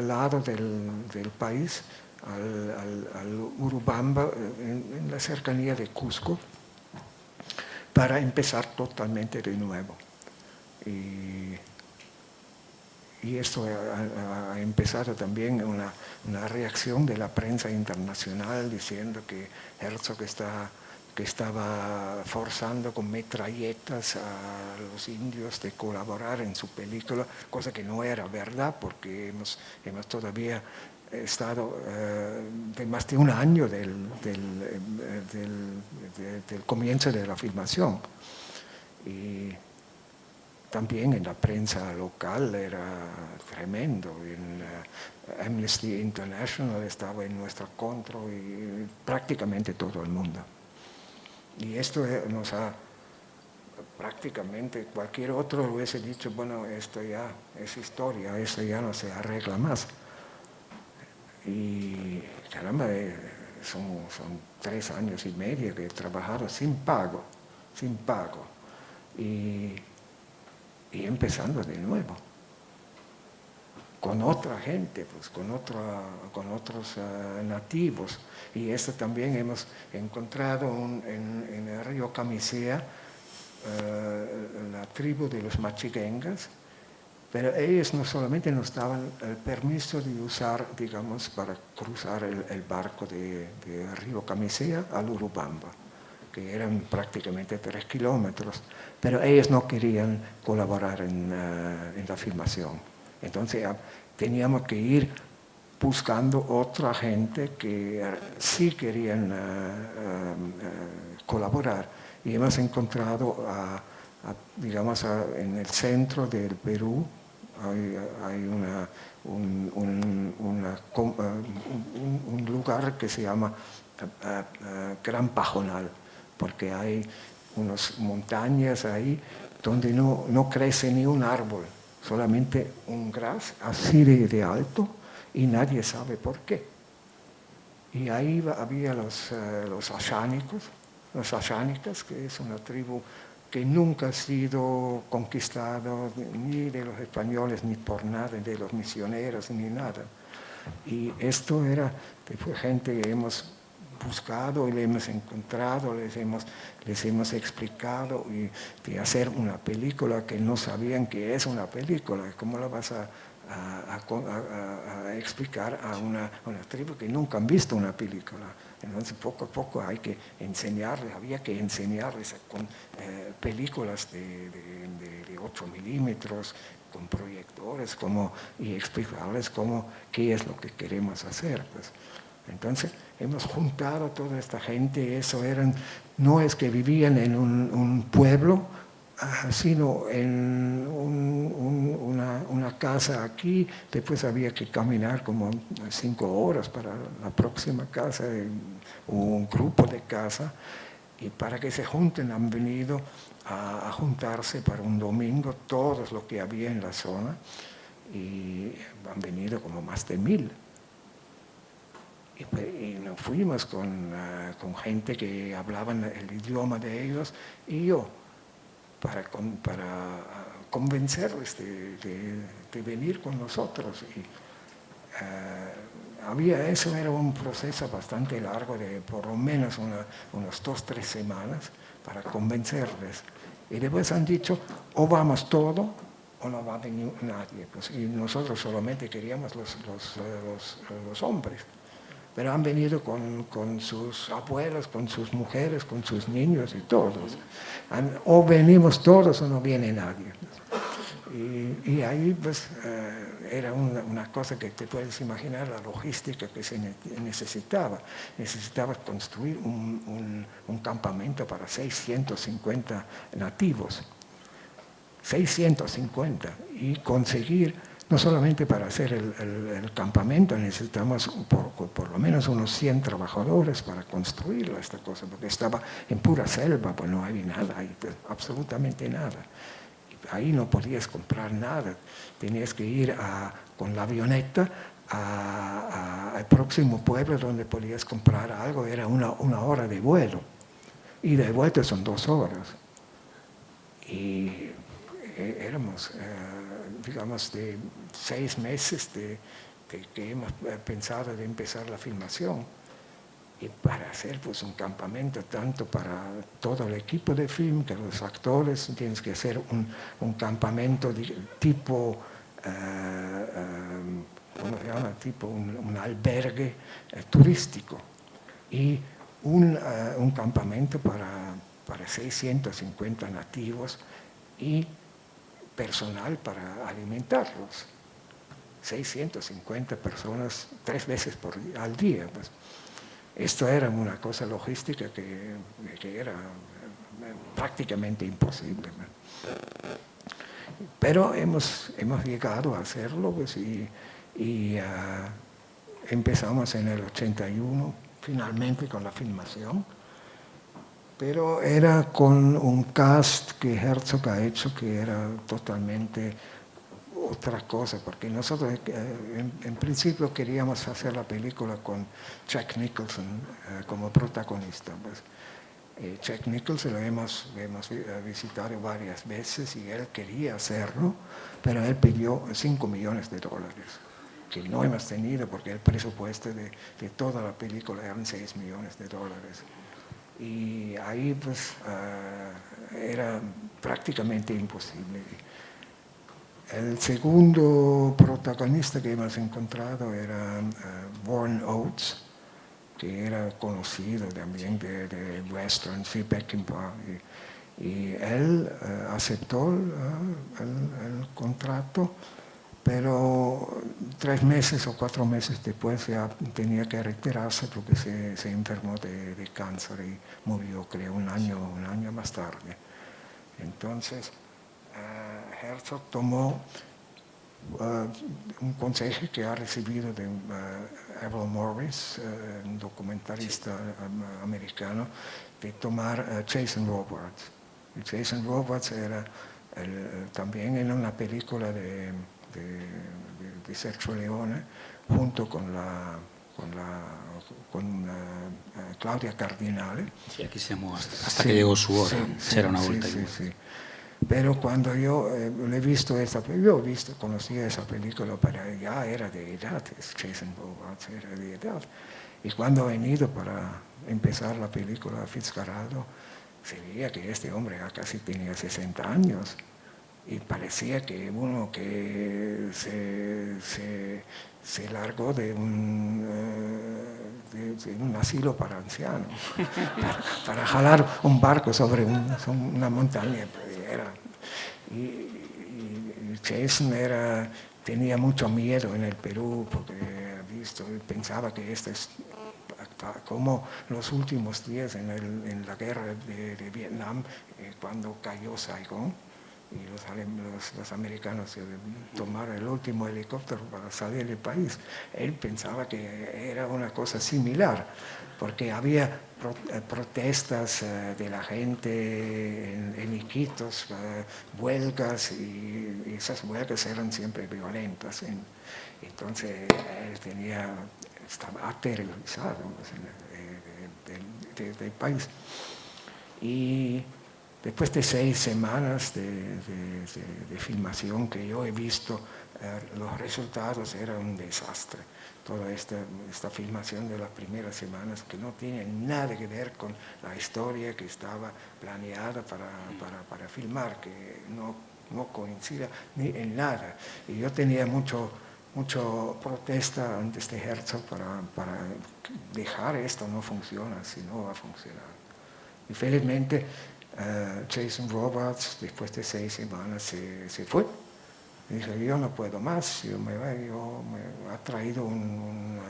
lado del país, al Urubamba, en la cercanía de Cusco, para empezar totalmente de nuevo. Y esto ha empezado también una reacción de la prensa internacional diciendo que Herzog estaba forzando con metralletas a los indios de colaborar en su película, cosa que no era verdad, porque hemos todavía estado de más de un año del comienzo de la filmación. Y también en la prensa local era tremendo. Amnesty International estaba en nuestra contra y prácticamente todo el mundo. Y esto nos ha, prácticamente cualquier otro hubiese dicho, bueno, esto ya es historia, esto ya no se arregla más. Y caramba, son 3 años y medio que he trabajado sin pago. Y empezando de nuevo. Con otra gente, pues, con otros nativos. Y esto también hemos encontrado en el río Camisea, la tribu de los Machiguengas, pero ellos no solamente nos daban el permiso de usar, digamos, para cruzar el barco del río Camisea al Urubamba, que eran prácticamente 3 kilómetros, pero ellos no querían colaborar en la filmación. Entonces teníamos que ir buscando otra gente que sí querían colaborar. Y hemos encontrado, digamos, en el centro del Perú, hay un lugar que se llama Gran Pajonal, porque hay unas montañas ahí donde no crece ni un árbol, solamente un gras así de alto, y nadie sabe por qué. Y ahí había los ashánicos, que es una tribu que nunca ha sido conquistado ni de los españoles ni por nada, de los misioneros ni nada. Y esto fue gente que hemos buscado y le hemos encontrado, les hemos explicado, y de hacer una película que no sabían que es una película. ¿Cómo la vas a explicar a una tribu que nunca han visto una película? Entonces poco a poco había que enseñarles con películas de 8 milímetros, con proyectores, y explicarles qué es lo que queremos hacer. Pues. Entonces hemos juntado toda esta gente, no es que vivían en un pueblo, sino en una casa aquí. Después había que caminar como 5 horas para la próxima casa, un grupo de casa, y para que se junten han venido a juntarse para un domingo todos los que había en la zona, y han venido como más de 1000. Y nos fuimos con gente que hablaban el idioma de ellos, y yo, para convencerles de venir con nosotros. Y, eso era un proceso bastante largo, de por lo menos unas 2-3 semanas, para convencerles. Y después han dicho, o vamos todos o no va a venir nadie. Pues, y nosotros solamente queríamos los hombres. Pero han venido con sus abuelos, con sus mujeres, con sus niños y todos. O venimos todos o no viene nadie. Y ahí pues era una cosa que te puedes imaginar, la logística que se necesitaba. Necesitaba construir un campamento para 650 nativos. 650. Y conseguir, no solamente para hacer el campamento, necesitamos por lo menos unos 100 trabajadores para construirlo, esta cosa, porque estaba en pura selva, pues no había nada, absolutamente nada. Ahí no podías comprar nada, tenías que ir con la avioneta al próximo pueblo donde podías comprar algo, era una hora de vuelo, y de vuelta son 2 horas. Y éramos, digamos, de 6 meses que hemos pensado de empezar la filmación, y para hacer pues un campamento tanto para todo el equipo de film, que los actores, tienes que hacer un campamento tipo, ¿cómo se llama? Tipo un albergue turístico, y un campamento para 650 nativos y personal para alimentarlos. 650 personas 3 veces al día. Pues. Esto era una cosa logística que era prácticamente imposible. Pero hemos llegado a hacerlo, pues, y empezamos en el 81 finalmente con la filmación. Pero era con un cast que Herzog ha hecho que era totalmente otra cosa, porque nosotros en principio queríamos hacer la película con Jack Nicholson como protagonista. Pues. Jack Nicholson lo hemos visitado varias veces y él quería hacerlo, pero él pidió $5 millones, que no hemos tenido porque el presupuesto de toda la película eran $6 millones. Y ahí pues era prácticamente imposible. El segundo protagonista que hemos encontrado era Warren Oates, que era conocido también de Western, Free Peckinpah, y él aceptó el contrato, pero 3 meses o 4 meses después ya tenía que retirarse porque se enfermó de cáncer y murió, creo, un año más tarde. Entonces, Herzog tomó un consejo que ha recibido de Errol Morris, un documentalista americano, de tomar Jason Robards. Jason Robards era también en una película de Sergio Leone, junto con la Claudia Cardinale. Sí, aquí se llamó hasta que llegó su hora, era una vuelta. Sí. Pero cuando yo he visto conocía esa película, pero ya era de edad, Jason Robards era de edad. Y cuando he venido para empezar la película Fitzcarraldo, se veía que este hombre ya casi tenía 60 años. Y parecía que uno que se largó de un asilo para ancianos, para jalar un barco sobre una montaña. Y Jason tenía mucho miedo en el Perú porque pensaba que este es como los últimos días en la guerra de Vietnam, cuando cayó Saigón. Y los americanos tomaron el último helicóptero para salir del país. Él pensaba que era una cosa similar, porque había protestas de la gente en Iquitos, huelgas, y esas huelgas eran siempre violentas. Entonces él estaba aterrorizado del país. Y después de 6 semanas de filmación que yo he visto, los resultados eran un desastre. Toda esta filmación de las primeras semanas, que no tiene nada que ver con la historia que estaba planeada para filmar, que no coincide ni en nada. Y yo tenía mucho protesta antes de Herzog para dejar esto no funciona, si no va a funcionar. Y felizmente Jason Robards, después de 6 semanas, se fue. Dice, yo no puedo más, me ha traído una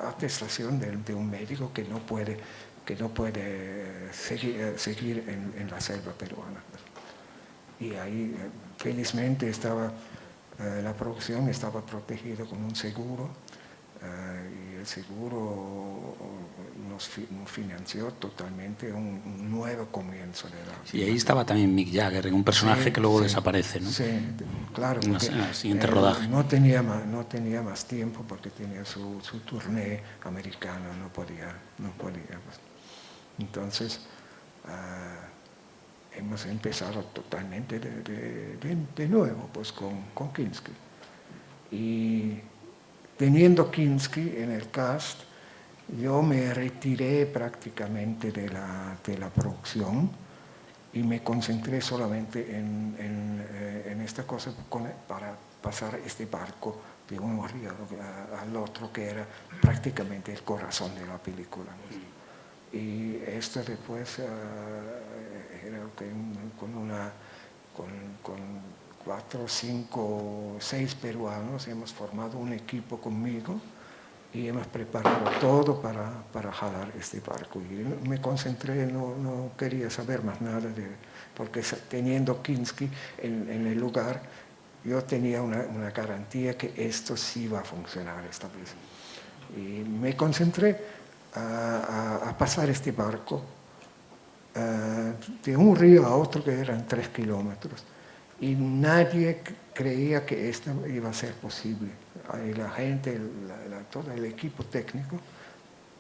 atestación de un médico que no puede seguir en la selva peruana. Y ahí, felizmente, la producción estaba protegida con un seguro. Y el seguro nos financió totalmente un nuevo comienzo de la Y ahí estaba también Mick Jagger, un personaje que luego desaparece, ¿no? Sí, claro, en el siguiente rodaje. No tenía más tiempo porque tenía su tournée americana, no podía. Pues. Entonces, hemos empezado totalmente de nuevo, pues con Kinski. Y teniendo Kinski en el cast, yo me retiré prácticamente de la producción y me concentré solamente en esta cosa para pasar este barco de un río al otro, que era prácticamente el corazón de la película. Y esto después era con 4, 5, 6 peruanos, hemos formado un equipo conmigo y hemos preparado todo para jalar este barco. Y me concentré, no quería saber más nada, porque teniendo Kinski en el lugar, yo tenía una garantía que esto sí va a funcionar esta vez. Y me concentré a pasar este barco de un río a otro, que eran 3 kilómetros. Y nadie creía que esto iba a ser posible. La gente, todo el equipo técnico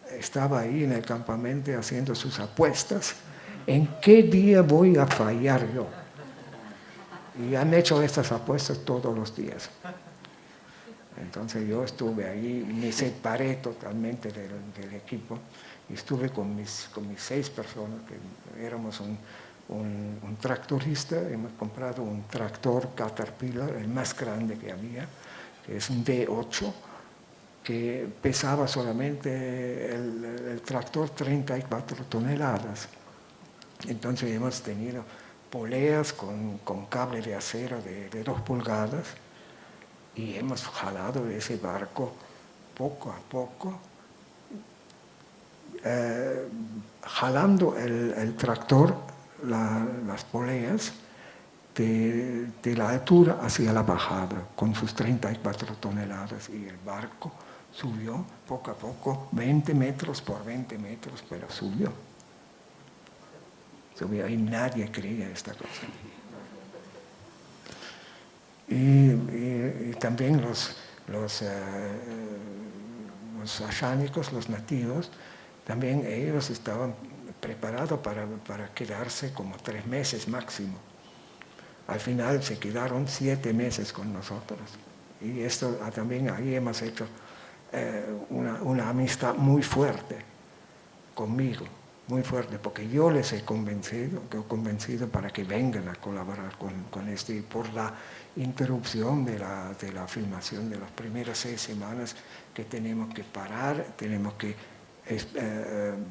estaba ahí en el campamento haciendo sus apuestas. ¿En qué día voy a fallar yo? Y han hecho estas apuestas todos los días. Entonces yo estuve ahí, me separé totalmente del equipo y estuve con mis 6 personas, que éramos un tractorista. Hemos comprado un tractor Caterpillar, el más grande que había, que es un D8, que pesaba solamente el tractor 34 toneladas. Entonces hemos tenido poleas con cable de acero de 2 pulgadas y hemos jalado ese barco poco a poco, jalando el tractor, las poleas, de la altura hacia la bajada, con sus 34 toneladas, y el barco subió poco a poco, 20 metros por 20 metros, pero subió. Y nadie creía esta cosa. Y Y también los oceánicos, los nativos, también ellos estaban preparados para quedarse como 3 meses máximo. Al final se quedaron 7 meses con nosotros. Y esto también ahí hemos hecho una amistad muy fuerte conmigo, muy fuerte, porque yo les he convencido para que vengan a colaborar con esto, y por la interrupción de la filmación de las primeras 6 semanas que tenemos que parar, tenemos que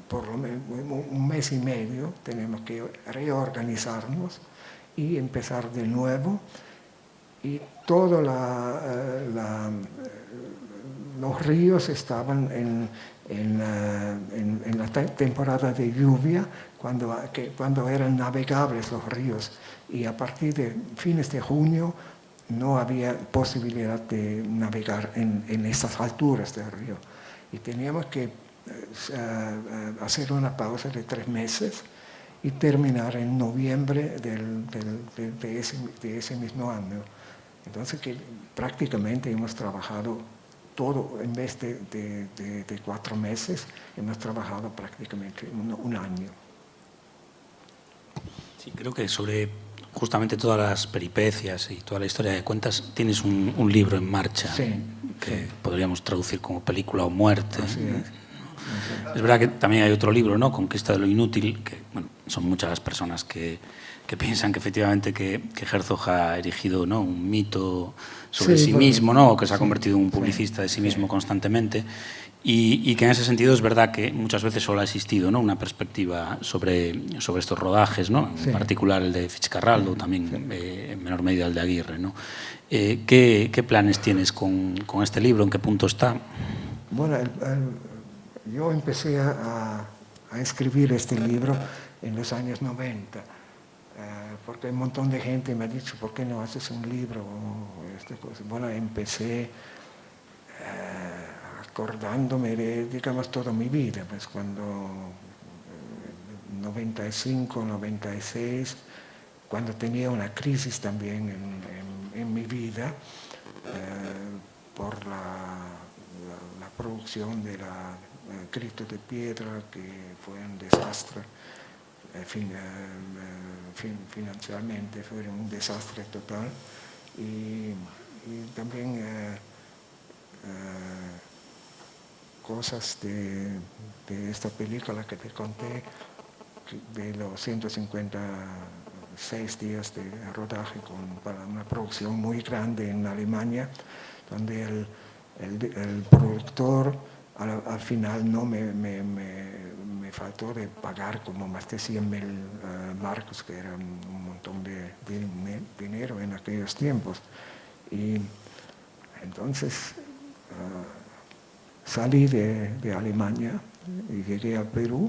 por lo menos un mes y medio tenemos que reorganizarnos y empezar de nuevo, y todos los ríos estaban en la temporada de lluvia, cuando eran navegables los ríos, y a partir de fines de junio no había posibilidad de navegar en esas alturas del río. Y teníamos que hacer una pausa de 3 meses y terminar en noviembre de ese mismo año. Entonces que prácticamente hemos trabajado todo, en vez de 4 meses, hemos trabajado prácticamente un año. Sí, creo que sobre justamente todas las peripecias y toda la historia que cuentas, tienes un libro en marcha, sí, que sí. podríamos traducir como Película o Muerte. Así es. Es verdad que también hay otro libro, ¿no? Conquista de lo inútil, que bueno, son muchas las personas que piensan que efectivamente que Herzog ha erigido, ¿no?, un mito sobre sí mismo, ¿no?, o que se ha convertido en un publicista de sí mismo constantemente, y que en ese sentido es verdad que muchas veces solo ha existido, ¿no?, una perspectiva sobre estos rodajes, ¿no?, en particular el de Fitzcarraldo, también en menor medida el de Aguirre, ¿no? ¿Qué planes tienes con este libro? ¿En qué punto está? Bueno, yo empecé a escribir este libro en los años 90, porque un montón de gente me ha dicho, ¿por qué no haces un libro? Bueno, empecé acordándome de, digamos, toda mi vida, pues cuando 95, 96, cuando tenía una crisis también en mi vida, por la producción de la Grito de Piedra, que fue un desastre, financieramente fue un desastre total, y también cosas de esta película que te conté, de los 156 días de rodaje para una producción muy grande en Alemania, donde el productor al final no me faltó de pagar como más de 100.000 marcos, que era un montón de dinero en aquellos tiempos. Y entonces salí de Alemania y llegué a Perú,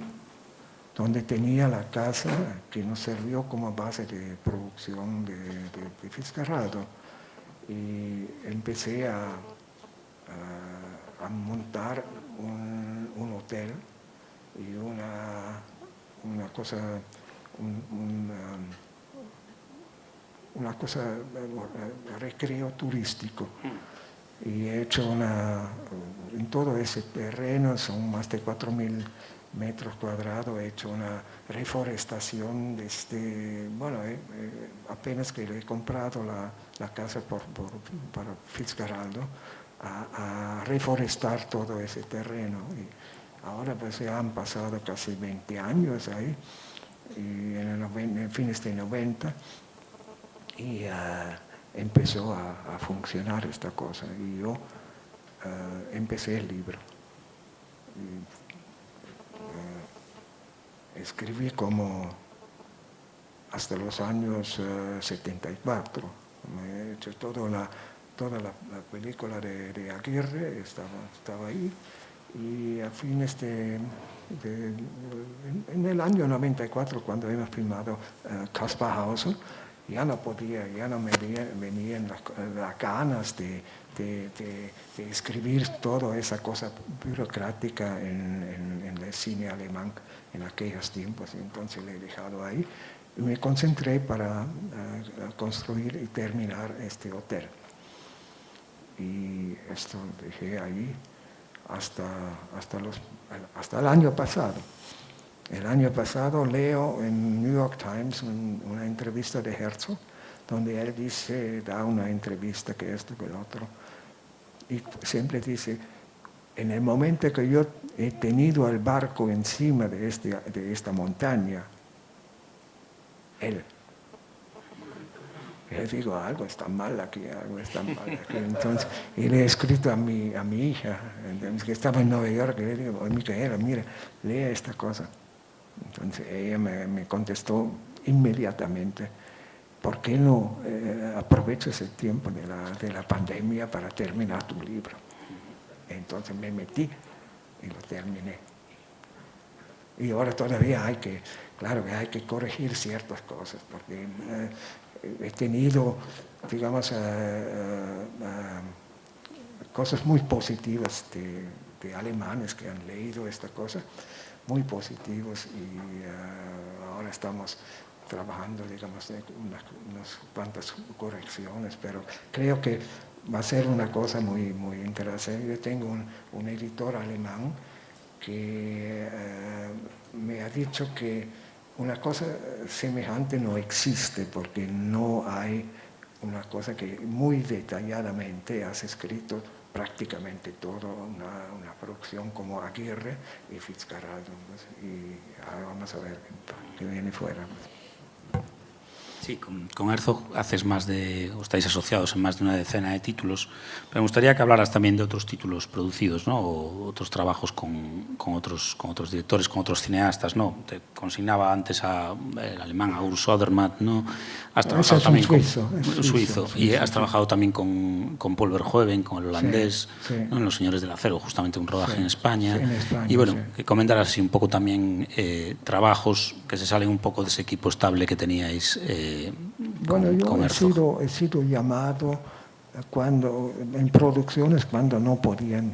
donde tenía la casa que nos sirvió como base de producción de Fitzcarraldo. Y empecé a montar un hotel y una cosa recreo turístico. Y he hecho en todo ese terreno, son más de 4.000 metros cuadrados, he hecho una reforestación apenas que le he comprado la casa para Fitzcarraldo, a reforestar todo ese terreno. Y ahora pues ya han pasado casi 20 años ahí, y en fines de 90, y empezó a funcionar esta cosa, y yo empecé el libro. Escribí como hasta los años 74. He hecho toda la película de Aguirre, estaba ahí, y a fines en el año 94, cuando hemos filmado Kaspar Hauser, ya no podía, ya no me venían las ganas de escribir toda esa cosa burocrática en el cine alemán en aquellos tiempos. Entonces le he dejado ahí y me concentré para construir y terminar este hotel. Y esto dejé ahí hasta el año pasado. El año pasado leo en New York Times una entrevista de Herzog, donde él da una entrevista que esto, que lo otro, y siempre dice, en el momento que yo he tenido el barco encima de esta montaña, él. Le digo, algo está mal aquí, algo está mal aquí. Entonces, y le he escrito a mi hija, que estaba en Nueva York, y le digo, Micaela, mira, lea esta cosa. Entonces ella me contestó inmediatamente, ¿por qué no aprovechas el tiempo de la pandemia para terminar tu libro? Entonces me metí y lo terminé. Y ahora todavía hay que corregir ciertas cosas, porque he tenido, digamos, cosas muy positivas de alemanes que han leído esta cosa, muy positivos, y ahora estamos trabajando, digamos, unas cuantas correcciones, pero creo que va a ser una cosa muy, muy interesante. Yo tengo un editor alemán que me ha dicho que una cosa semejante no existe, porque no hay una cosa que muy detalladamente has escrito prácticamente toda una producción como Aguirre y Fitzcarraldo, pues, y ahora vamos a ver qué viene fuera. Sí, con Herzog estáis asociados en más de una decena de títulos, pero me gustaría que hablaras también de otros títulos producidos, ¿no? O otros trabajos con otros directores, con otros cineastas, ¿no? Te consignaba antes el alemán, a Urs Sodermatt, ¿no? Has trabajado también suizo, y has trabajado también con Paul Verhoeven, con el holandés, sí. ¿no? En Los Señores del Acero, justamente un rodaje en España. Sí, en España. Y bueno, que comentaras así un poco también trabajos que se salen un poco de ese equipo estable que teníais. Bueno, yo he sido llamado en producciones cuando no podían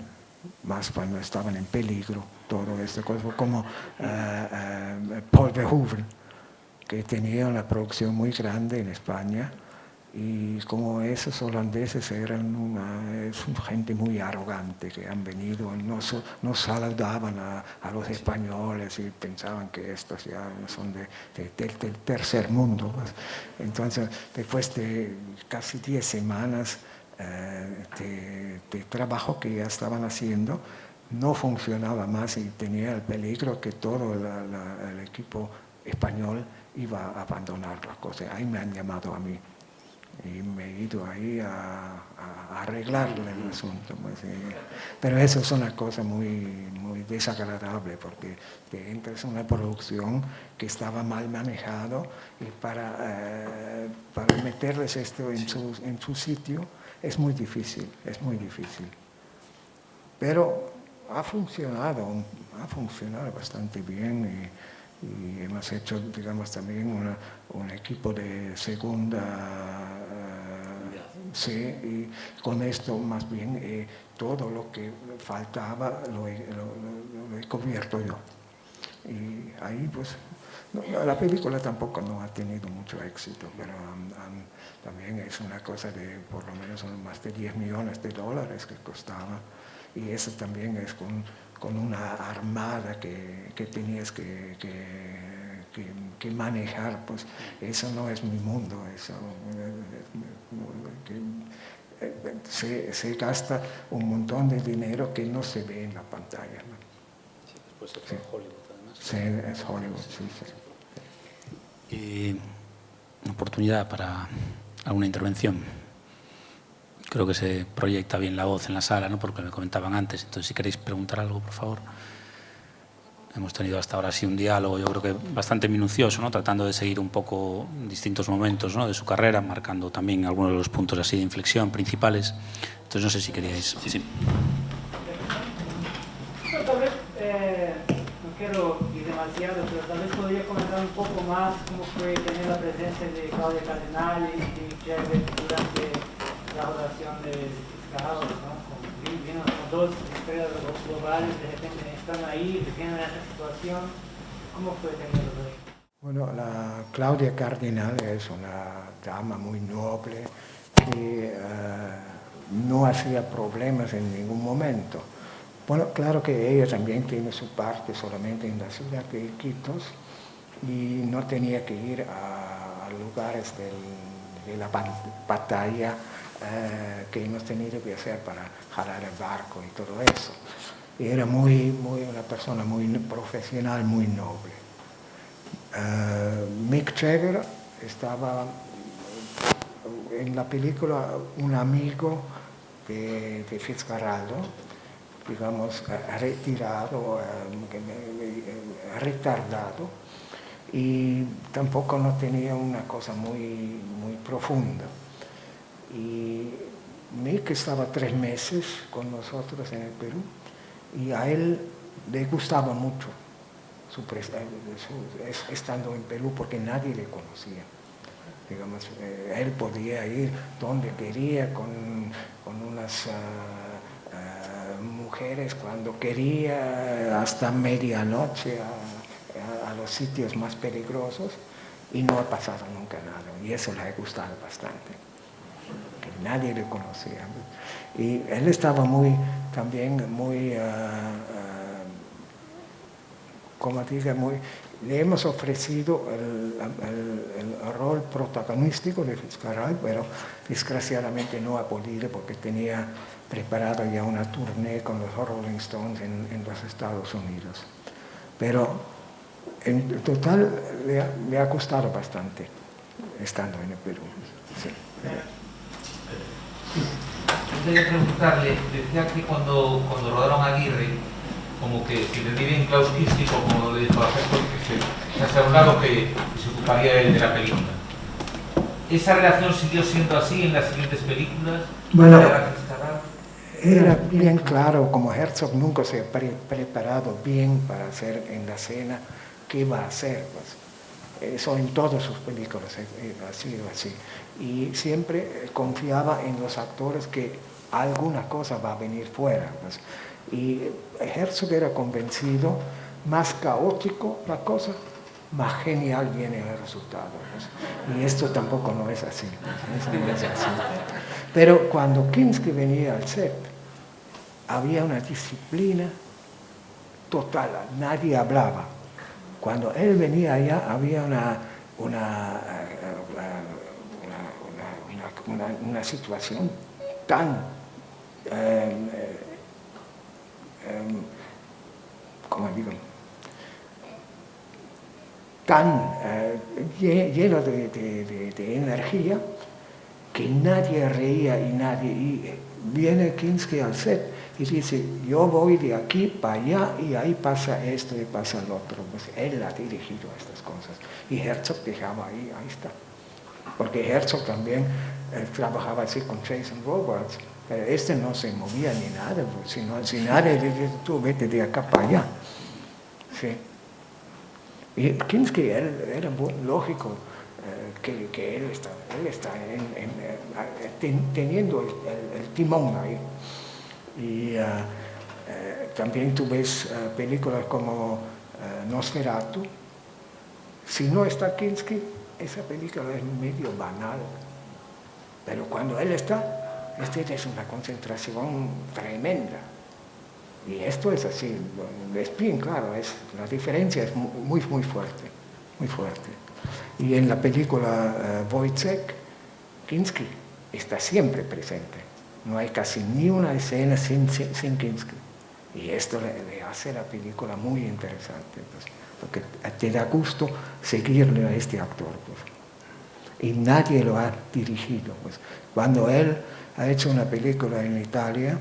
más, cuando estaban en peligro, todo esto, como Paul Verhoeven, que tenía una producción muy grande en España, y como esos holandeses eran gente muy arrogante, que han venido, no saludaban a los españoles y pensaban que estos ya son del tercer mundo. Entonces, después de casi 10 semanas de trabajo que ya estaban haciendo, no funcionaba más y tenía el peligro que todo el equipo español iba a abandonar la cosa. Ahí me han llamado a mí. Y me he ido ahí a arreglarle el asunto. Pues, pero eso es una cosa muy, muy desagradable, porque te entras en una producción que estaba mal manejado, y para meterles esto en su sitio es muy difícil, Pero ha funcionado bastante bien, y hemos hecho, digamos, también un equipo de segunda C, y con esto más bien todo lo que faltaba lo he cubierto yo. Y ahí pues la película tampoco no ha tenido mucho éxito, pero también es una cosa de por lo menos más de $10 millones que costaba, y eso también es con una armada que tenías que manejar. Pues eso no es mi mundo, eso se gasta un montón de dinero que no se ve en la pantalla, ¿no? Sí, después se fue a Hollywood, además. Sí, es Hollywood, sí. Y una oportunidad para alguna intervención. Creo que se proyecta bien la voz en la sala, ¿no? Porque me comentaban antes. Entonces, si queréis preguntar algo, por favor. Hemos tenido hasta ahora sí un diálogo, yo creo que bastante minucioso, ¿no? Tratando de seguir un poco distintos momentos, ¿no? De su carrera, marcando también algunos de los puntos así de inflexión principales. Entonces, no sé si queríais... Sí. Tal vez, no quiero ir demasiado, pero tal vez podría comentar un poco más cómo fue tener la presencia de Claudia Cardinale y Mick Jagger durante la rodación de Fitzcarraldo, ¿no? Viendo como dos estrellas globales, de repente están ahí, viviendo esa situación. ¿Cómo fue tenerlos ahí? Bueno, la Claudia Cardinale es una dama muy noble que no hacía problemas en ningún momento. Bueno, claro que ella también tiene su parte solamente en la ciudad de Iquitos y no tenía que ir a lugares de la batalla que hemos tenido que hacer para jalar el barco y todo eso. Y era una persona muy profesional, muy noble. Mick Jagger estaba en la película un amigo de Fitzcarraldo, digamos, retirado, retardado, y tampoco no tenía una cosa muy profunda. Y Mick estaba 3 meses con nosotros en el Perú y a él le gustaba mucho estando en Perú porque nadie le conocía. Digamos, él podía ir donde quería con unas mujeres cuando quería hasta medianoche a los sitios más peligrosos y no ha pasado nunca nada y eso le ha gustado bastante, que nadie le conocía. Y él estaba también muy como diga, le hemos ofrecido el rol protagonístico de Fitzcarraldo, pero desgraciadamente no ha podido porque tenía preparado ya una tournée con los Rolling Stones en los Estados Unidos. Pero en total le ha costado bastante estando en el Perú. Sí. Yo quería preguntarle, decía que cuando rodaron Aguirre, como que si le di bien Klaus Kinski, como le dijo a Gerson, que se aseguraba que se ocuparía él de la película. ¿Esa relación siguió siendo así en las siguientes películas? Bueno, era bien claro, como Herzog nunca se ha preparado bien para hacer en la escena qué va a hacer. Pues. Eso en todas sus películas ha sido así. Y siempre confiaba en los actores que alguna cosa va a venir fuera. Pues. Y Herzog era convencido, más caótico la cosa, más genial viene el resultado. Pues. Y esto tampoco no es así. Pero cuando Kinski venía al set, había una disciplina total, nadie hablaba. Cuando él venía allá, había una situación tan como digo, tan lleno de energía que nadie reía y viene Kinski al set y dice, yo voy de aquí para allá y ahí pasa esto y pasa lo otro. Pues él ha dirigido estas cosas y Herzog dejaba ahí está. Porque Herzog también trabajaba así con Jason Robards. Pero no se movía ni nada, si nadie dice, tú vete de acá para allá. Sí. Y Kinski era lógico que él está teniendo el timón ahí. Y también tú ves películas como Nosferatu. Si no está Kinski, esa película es medio banal. Pero cuando él está, es una concentración tremenda. Y esto es así, es bien claro, la diferencia es muy fuerte, muy fuerte. Y en la película Wojciech, Kinski está siempre presente. No hay casi ni una escena sin Kinski. Y esto le hace la película muy interesante, pues, porque te da gusto seguirle a este actor. Pues. Y nadie lo ha dirigido. Pues. Cuando él ha hecho una película en Italia,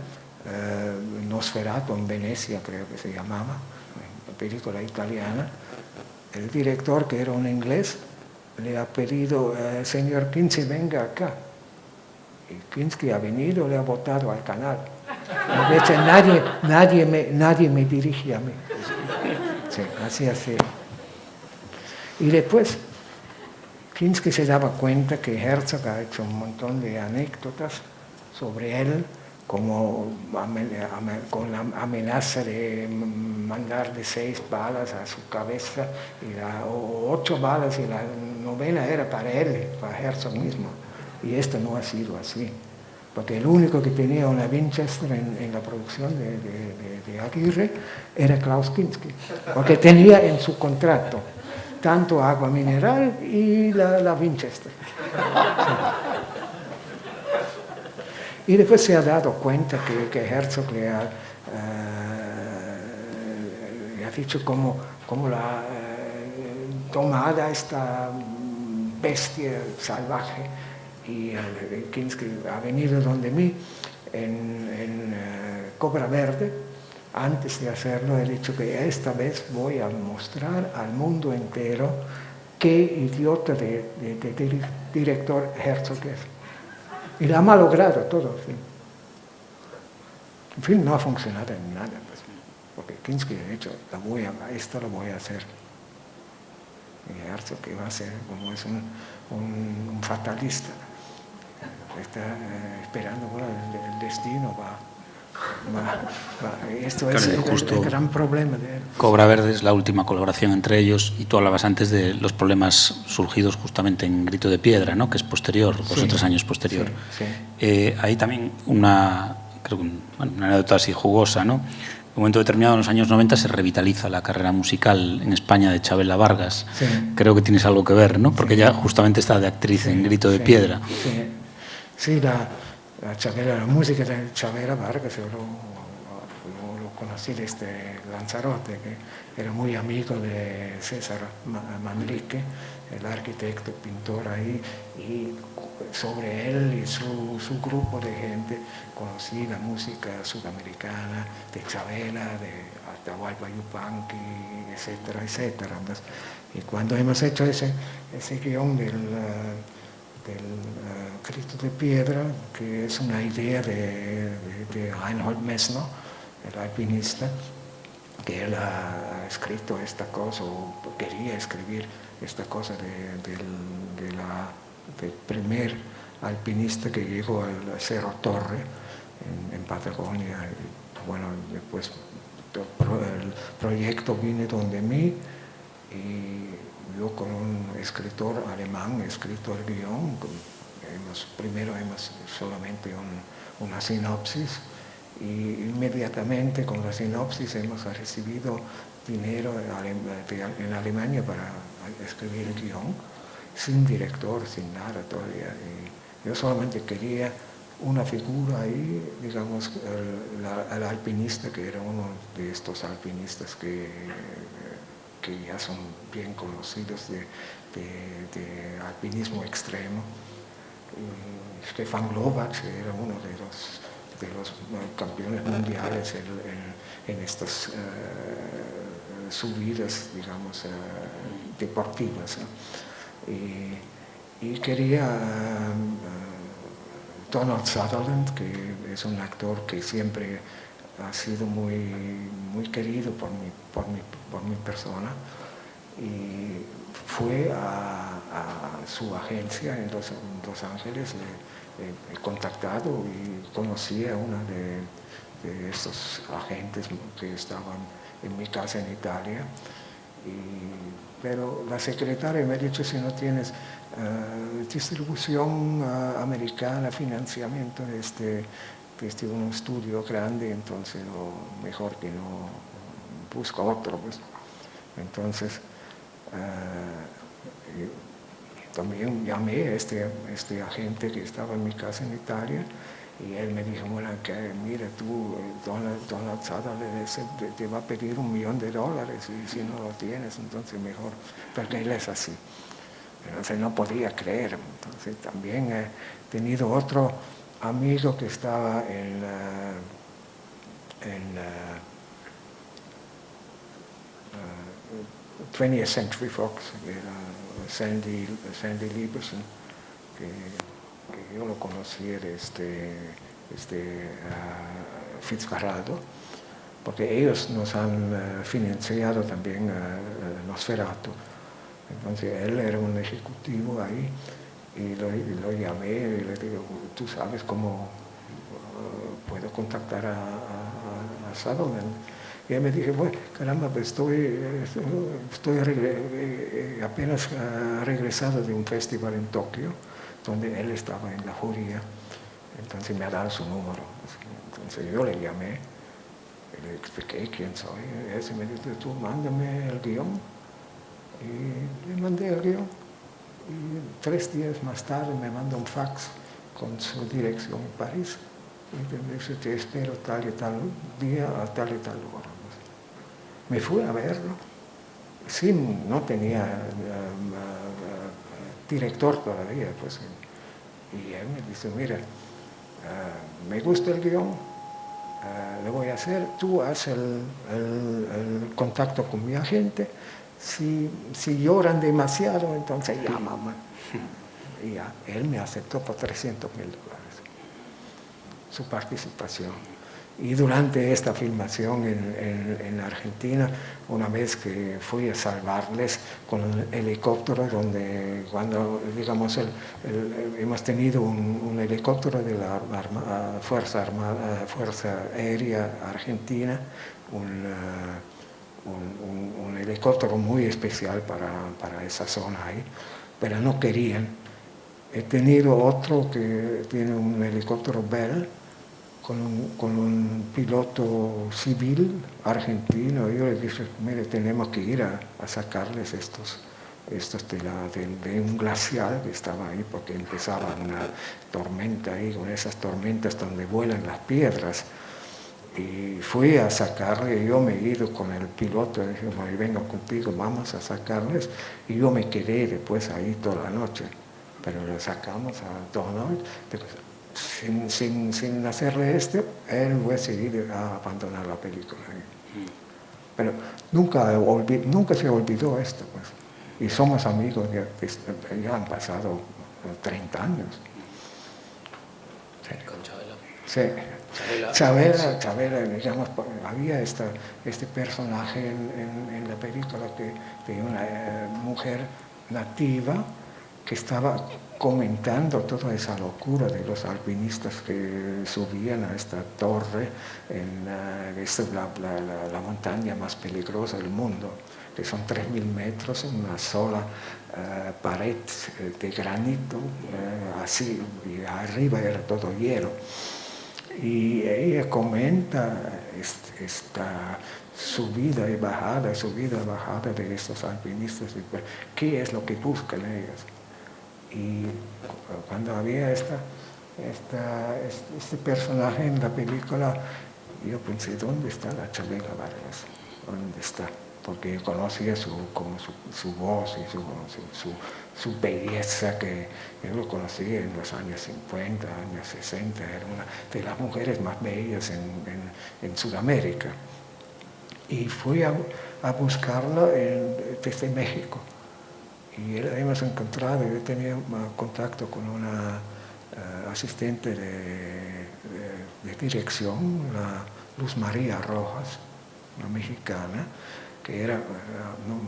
Nosferatu en Venecia creo que se llamaba, una película italiana, el director, que era un inglés, le ha pedido, señor Kinski, venga acá. Y Kinski ha venido, le ha botado al canal. A veces nadie me dirige a mí. Sí, así. Y después Kinski se daba cuenta que Herzog ha hecho un montón de anécdotas sobre él, como con la amenaza de mandarle 6 balas a su cabeza, o 8 balas, y la novela era para él, para Herzog mismo. Y esto no ha sido así, porque el único que tenía una Winchester en la producción de Aguirre era Klaus Kinski, porque tenía en su contrato tanto agua mineral y la Winchester. Y después se ha dado cuenta que Herzog le ha dicho cómo la tomada esta bestia salvaje, y Kinski ha venido donde mí en Cobra Verde. Antes de hacerlo he dicho que esta vez voy a mostrar al mundo entero qué idiota de director Herzog es. Y lo ha malogrado todo el film. El film no ha funcionado en nada, pues, porque Kinski ha dicho, esto lo voy a hacer. Y Herzog, que va a ser, como es un fatalista, está esperando, bueno, el destino va. Esto es el gran problema de él. Cobra Verde es la última colaboración entre ellos, y tú hablabas antes de los problemas surgidos justamente en Grito de Piedra, ¿no? Que es posterior, 2 o 3 años posterior. Sí, sí. Hay también una anécdota así jugosa, ¿no? En un momento determinado, en los años 90, se revitaliza la carrera musical en España de Chabela Vargas. Sí. Creo que tienes algo que ver, ¿no? Porque ella justamente está de actriz en Grito de Piedra. Sí, la música de Chabela Vargas, yo lo conocí desde Lanzarote, que era muy amigo de César Manrique, el arquitecto, pintor ahí, y sobre él y su grupo de gente conocí la música sudamericana, de Chabela, de Atahualpa Yupanqui, etcétera, etcétera. Y cuando hemos hecho ese guión del Grito de Piedra, que es una idea de Reinhold Messner, el alpinista, que él ha escrito esta cosa, o quería escribir esta cosa del primer alpinista que llegó al Cerro Torre en Patagonia. Y, bueno, después el proyecto vino donde mí, y yo con un escritor alemán he escrito el guión. Primero hemos solamente una sinopsis, y inmediatamente con la sinopsis hemos recibido dinero en Alemania para escribir el guión, sin director, sin nada todavía. Y yo solamente quería una figura ahí, digamos, el alpinista, que era uno de estos alpinistas que ya son bien conocidos de alpinismo extremo. Y Stefan Lovac era uno de los campeones mundiales en estas subidas, digamos, deportivas, ¿no? Y quería Donald Sutherland, que es un actor que siempre ha sido muy querido por mi persona, y fue a su agencia en Los Ángeles. He contactado y conocí a una de estos agentes que estaban en mi casa en Italia, pero la secretaria me ha dicho, si no tienes distribución americana, financiamiento desde un estudio grande, entonces mejor que no busca otro, pues. Entonces también llamé a este agente que estaba en mi casa en Italia, y él me dijo, bueno, que mira tú, Donald Sutherland te va a pedir $1 millón, y si no lo tienes, entonces mejor, porque él es así. Entonces no podía creer. Entonces también he tenido otro amigo que estaba en 20th Century Fox, que era Sandy Lieberson, que yo lo conocí desde Fitzcarraldo, porque ellos nos han financiado también Nosferatu. Entonces él era un ejecutivo ahí y lo llamé y le digo, ¿tú sabes cómo puedo contactar a Sutherland? Y él me dijo, bueno, caramba, pues estoy apenas regresado de un festival en Tokio, donde él estaba en la jauría. Entonces me ha dado su número. Entonces yo le llamé, y le expliqué quién soy. Y él me dijo, tú mándame el guión. Y le mandé el guión. Y 3 días más tarde me mandó un fax con su dirección en París. Y me dice, te espero tal y tal día a tal y tal hora. Me fui a verlo. Sí, no tenía director todavía, pues. Y él me dice, mira, me gusta el guión, le voy a hacer, tú haz el contacto con mi agente, si lloran demasiado, entonces llámame. Y ya, él me aceptó por $300,000, su participación. Y durante esta filmación en Argentina, una vez que fui a salvarles con el helicóptero, donde cuando, digamos, hemos tenido un helicóptero de la Fuerza Aérea Argentina, un helicóptero muy especial para esa zona ahí, pero no querían. He tenido otro que tiene un helicóptero Bell, con un piloto civil argentino. Yo le dije, mire, tenemos que ir a sacarles estos de un glacial que estaba ahí, porque empezaba una tormenta ahí, con esas tormentas donde vuelan las piedras. Y fui a sacarle, y yo me he ido con el piloto, le dije, vengo contigo, vamos a sacarles. Y yo me quedé después ahí toda la noche, pero lo sacamos a toda la noche. Pero sin hacerle esto, él fue seguir a abandonar la película. Pero nunca se olvidó esto, pues. Y somos amigos, ya han pasado 30 años. Sí. Con Chabela. Sí. Chabela, digamos, había este personaje en la película de una mujer nativa que estaba comentando toda esa locura de los alpinistas que subían a esta torre, esta es la montaña más peligrosa del mundo, que son 3.000 metros en una sola pared de granito, así, y arriba era todo hielo. Y ella comenta esta subida y bajada de estos alpinistas, qué es lo que buscan ellos. Y cuando había este personaje en la película, yo pensé, ¿dónde está la Chabela Vargas? ¿Dónde está? Porque yo conocía su voz y su belleza, que yo lo conocí en los años 50, años 60, era una de las mujeres más bellas en Sudamérica. Y fui a buscarla desde México. Y la hemos encontrado. Yo tenía contacto con una asistente de dirección, la Luz María Rojas, una mexicana, que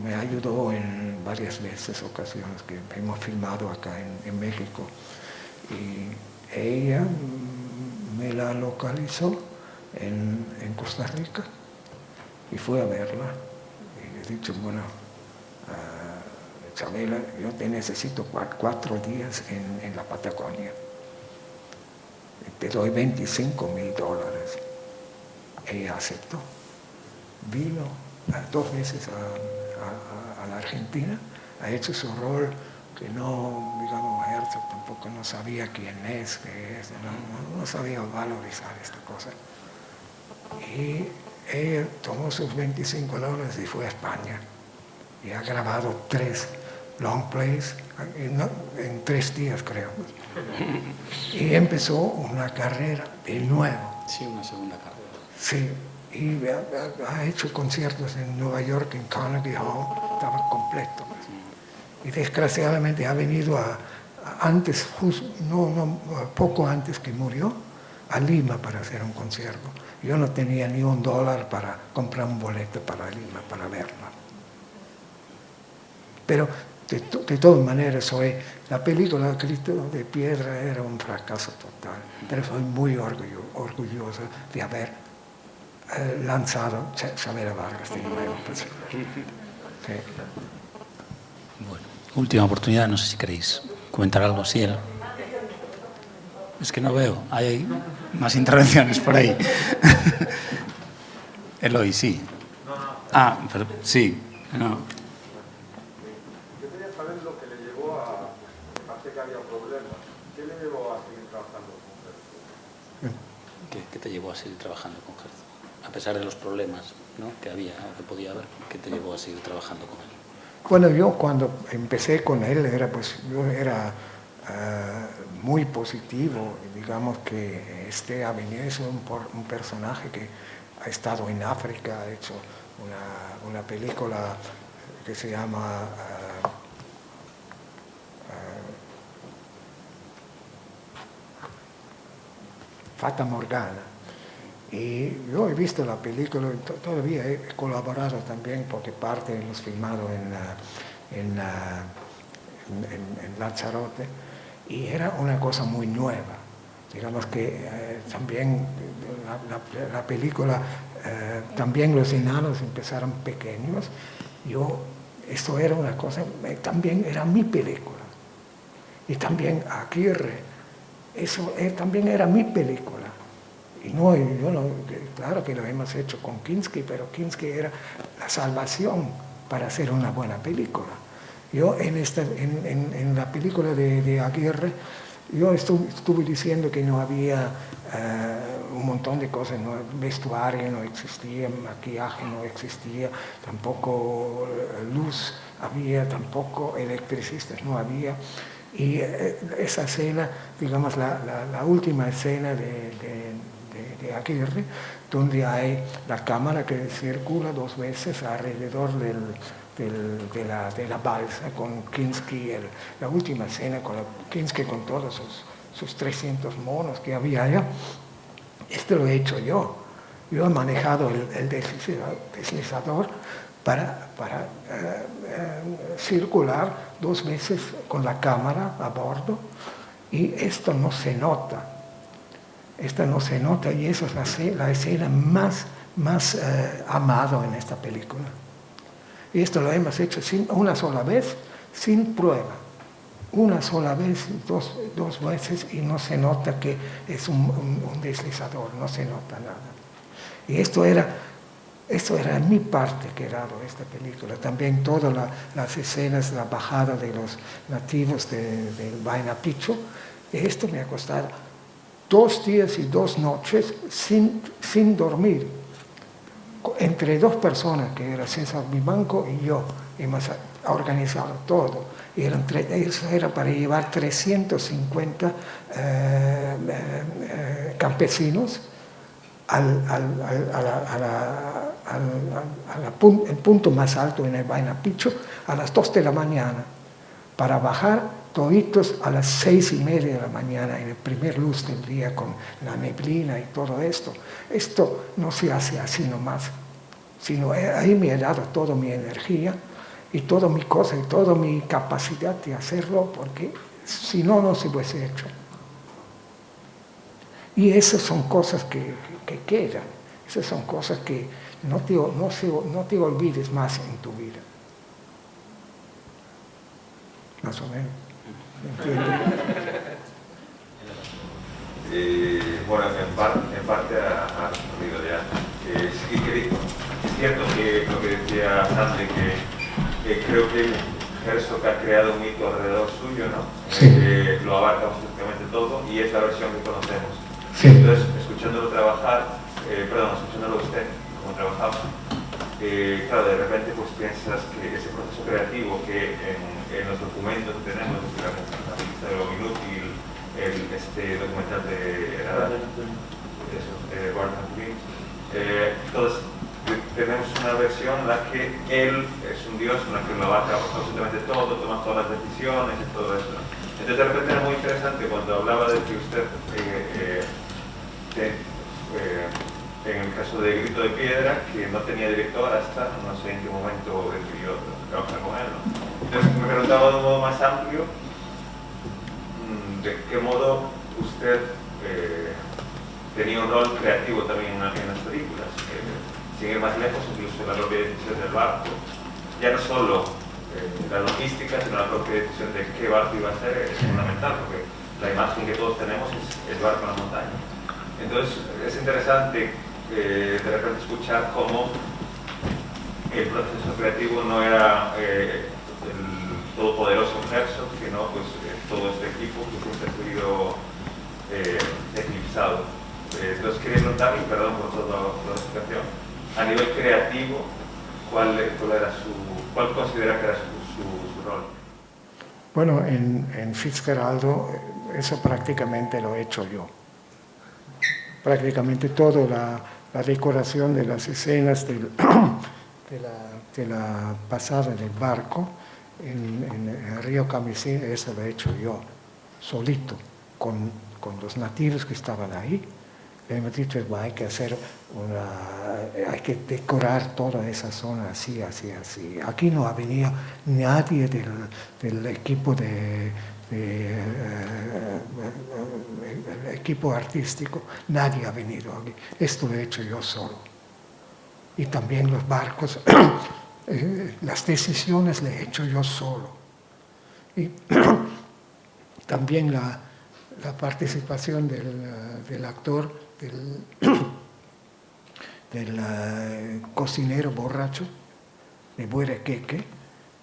me ayudó en varias ocasiones que hemos filmado acá en México. Y ella me la localizó en Costa Rica y fui a verla. Y le he dicho, bueno, Chabela, yo te necesito 4 días en la Patagonia. Te doy $25,000. Ella aceptó. Vino 2 veces a la Argentina, ha hecho su rol que no, digamos, Herzog tampoco no sabía quién es, qué es, no sabía valorizar esta cosa. Y ella tomó sus $25 y fue a España. Y ha grabado 3 long plays en 3 días, creo. Y empezó una carrera de nuevo. Sí, una segunda carrera. Sí, y ha hecho conciertos en Nueva York, en Carnegie Hall, estaba completo. Y desgraciadamente ha venido poco antes que murió, a Lima para hacer un concierto. Yo no tenía ni $1 para comprar un boleto para Lima, para verla. Pero De todas maneras, la película Grito de Piedra era un fracaso total, pero soy muy orgulloso de haber lanzado Chavela Vargas de nuevo. Pues, sí. Bueno, última oportunidad, no sé si queréis comentar algo así. Es que no veo, hay más intervenciones por ahí. Eloy, sí. Ah, pero, sí, no. Yo quería saber lo que le llevó a, hace que había problemas, ¿qué le llevó a seguir trabajando con Herzog? ¿Qué te llevó a seguir trabajando con Herzog? A pesar de los problemas, ¿no?, que había o que podía haber, ¿qué te llevó a seguir trabajando con él? Bueno, yo cuando empecé con él yo era muy positivo, digamos que ha venido, es un personaje que ha estado en África, ha hecho una película que se llama Fata Morgana. Y yo he visto la película, todavía he colaborado también porque parte hemos filmado en Lanzarote, y era una cosa muy nueva. Digamos que también la película, también los enanos empezaron pequeños. Esto era una cosa, también era mi película. Y también Aguirre, eso también era mi película. Y claro que lo hemos hecho con Kinski, pero Kinski era la salvación para hacer una buena película. Yo en la película de Aguirre, yo estuve diciendo que no había un montón de cosas, ¿no? Vestuario no existía, maquillaje no existía, tampoco luz había, tampoco electricistas no había. Y esa escena, digamos la última escena de Aguirre, donde hay la cámara que circula 2 veces alrededor de la balsa con Kinski, la última escena con Kinski con todos sus 300 monos que había allá. Esto lo he hecho yo. Yo he manejado el deslizador para circular 2 veces con la cámara a bordo, y esto no se nota. Y esa es la escena más amado en esta película. Y esto lo hemos hecho una sola vez, sin prueba. Una sola vez, dos veces, y no se nota que es un deslizador, no se nota nada. Y esto era mi parte que he dado a esta película. También todas las escenas, la bajada de los nativos del Vaina Picho. Esto me ha costado 2 días y 2 noches sin dormir. Entre 2 personas, que era César Vivanco y yo, hemos organizado todo. Eso era para llevar 350 campesinos el punto más alto en el Vaina Picho a las 2 de la mañana, para bajar toditos a las 6:30 de la mañana, en el primer luz del día, con la neblina y todo esto. Esto no se hace así nomás, sino ahí me he dado toda mi energía y toda mi cosa y toda mi capacidad de hacerlo, porque si no, no se hubiese hecho. Y esas son cosas que quedan, esas son cosas que no te olvides más en tu vida. Más o menos. ¿Entiendes? Bueno, en parte ha respondido ya. Sí, es cierto que lo que decía Sandy, que creo que Herzog ha creado un mito alrededor suyo, ¿no? Sí. Lo abarca absolutamente todo, y es la versión que conocemos. Sí. Entonces, escuchándolo usted, como trabajaba, claro, de repente pues piensas que ese proceso creativo que en los documentos que tenemos, la lista de lo inútil, este documental de Gordon Green, todos tenemos una versión en la que él es un dios, en la que lo abarca absolutamente todo, toma todas las decisiones y todo eso. Entonces de repente era muy interesante cuando hablaba de que usted en el caso de Grito de Piedra, que no tenía director hasta no sé en qué momento decidió trabajar con él, ¿no? Entonces me preguntaba de un modo más amplio, ¿de qué modo usted tenía un rol creativo también en las películas? Sin ir más lejos, incluso la propia decisión del barco, ya no solo la logística, sino la propia decisión de qué barco iba a ser es fundamental, porque la imagen que todos tenemos es el barco en la montaña. Entonces es interesante de repente escuchar cómo el proceso creativo no era el todopoderoso Herzog, sino pues, todo este equipo que siempre ha sido eclipsado. Entonces quería preguntarle, perdón por toda la explicación, a nivel creativo, ¿cuál considera que era su rol? Bueno, en Fitzgeraldo eso prácticamente lo he hecho yo. Prácticamente toda la decoración de las escenas de la pasada del barco en el río Camisín, eso lo he hecho yo, solito, con los nativos que estaban ahí. Le hemos dicho, hay que hay que decorar toda esa zona así, así, así. Aquí no ha venido nadie del equipo el equipo artístico, nadie ha venido aquí. Esto lo he hecho yo solo. Y también los barcos, las decisiones las he hecho yo solo. Y también la participación del actor, del cocinero borracho de Buerequeque.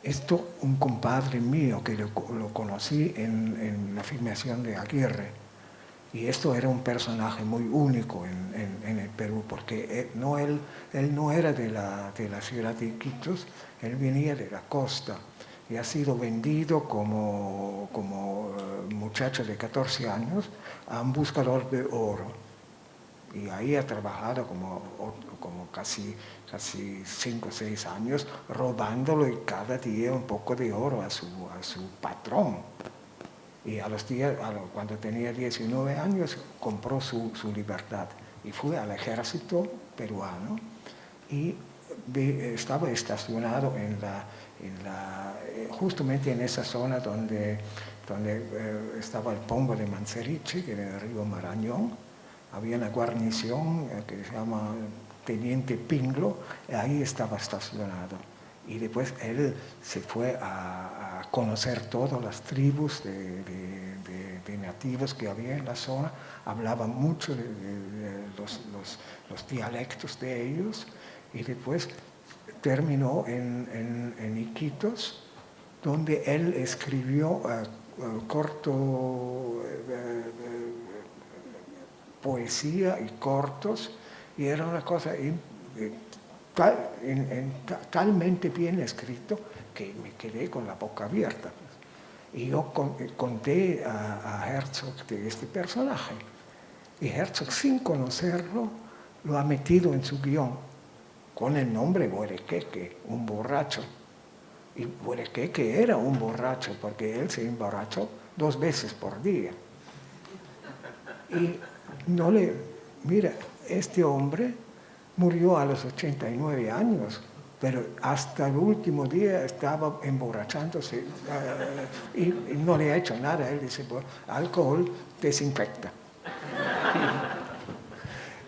Esto, un compadre mío que lo conocí en la filmación de Aguirre. Y esto era un personaje muy único en el Perú, porque él no era de la ciudad de Iquitos, él venía de la costa y ha sido vendido como muchacho de 14 años a un buscador de oro. Y ahí ha trabajado como casi 5 o 6 años, robándolo y cada día un poco de oro a su patrón. Y cuando tenía 19 años, compró su libertad y fue al ejército peruano y estaba estacionado justamente en esa zona donde estaba el Pombo de Manseriche, que era el río Marañón. Había una guarnición que se llama Teniente Pinglo, y ahí estaba estacionado. Y después él se fue a conocer todas las tribus de nativos que había en la zona, hablaba mucho de los dialectos de ellos, y después terminó en Iquitos, donde él escribió poesía y cortos, y era una cosa talmente bien escrito que me quedé con la boca abierta. Y yo conté a Herzog de este personaje, y Herzog, sin conocerlo, lo ha metido en su guión con el nombre Buerequeque, un borracho. Y Buerequeque era un borracho porque él se emborrachó 2 veces por día. Y mira, este hombre murió a los 89 años, pero hasta el último día estaba emborrachándose y no le ha hecho nada. Él dice, pues, alcohol desinfecta.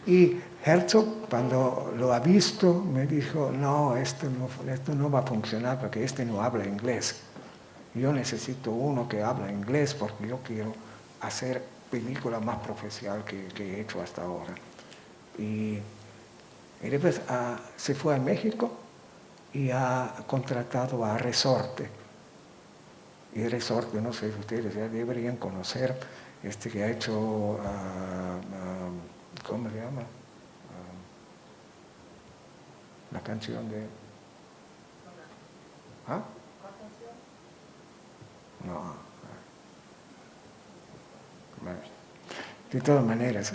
Y Herzog, cuando lo ha visto, me dijo, no, esto no va a funcionar porque este no habla inglés. Yo necesito uno que habla inglés porque yo quiero hacer película más profesional que he hecho hasta ahora. Y después se fue a México y ha contratado a Resorte. Y Resorte, no sé si ustedes ya deberían conocer, que ha hecho, ¿cómo se llama? La canción de... ¿Ah? No. De todas maneras,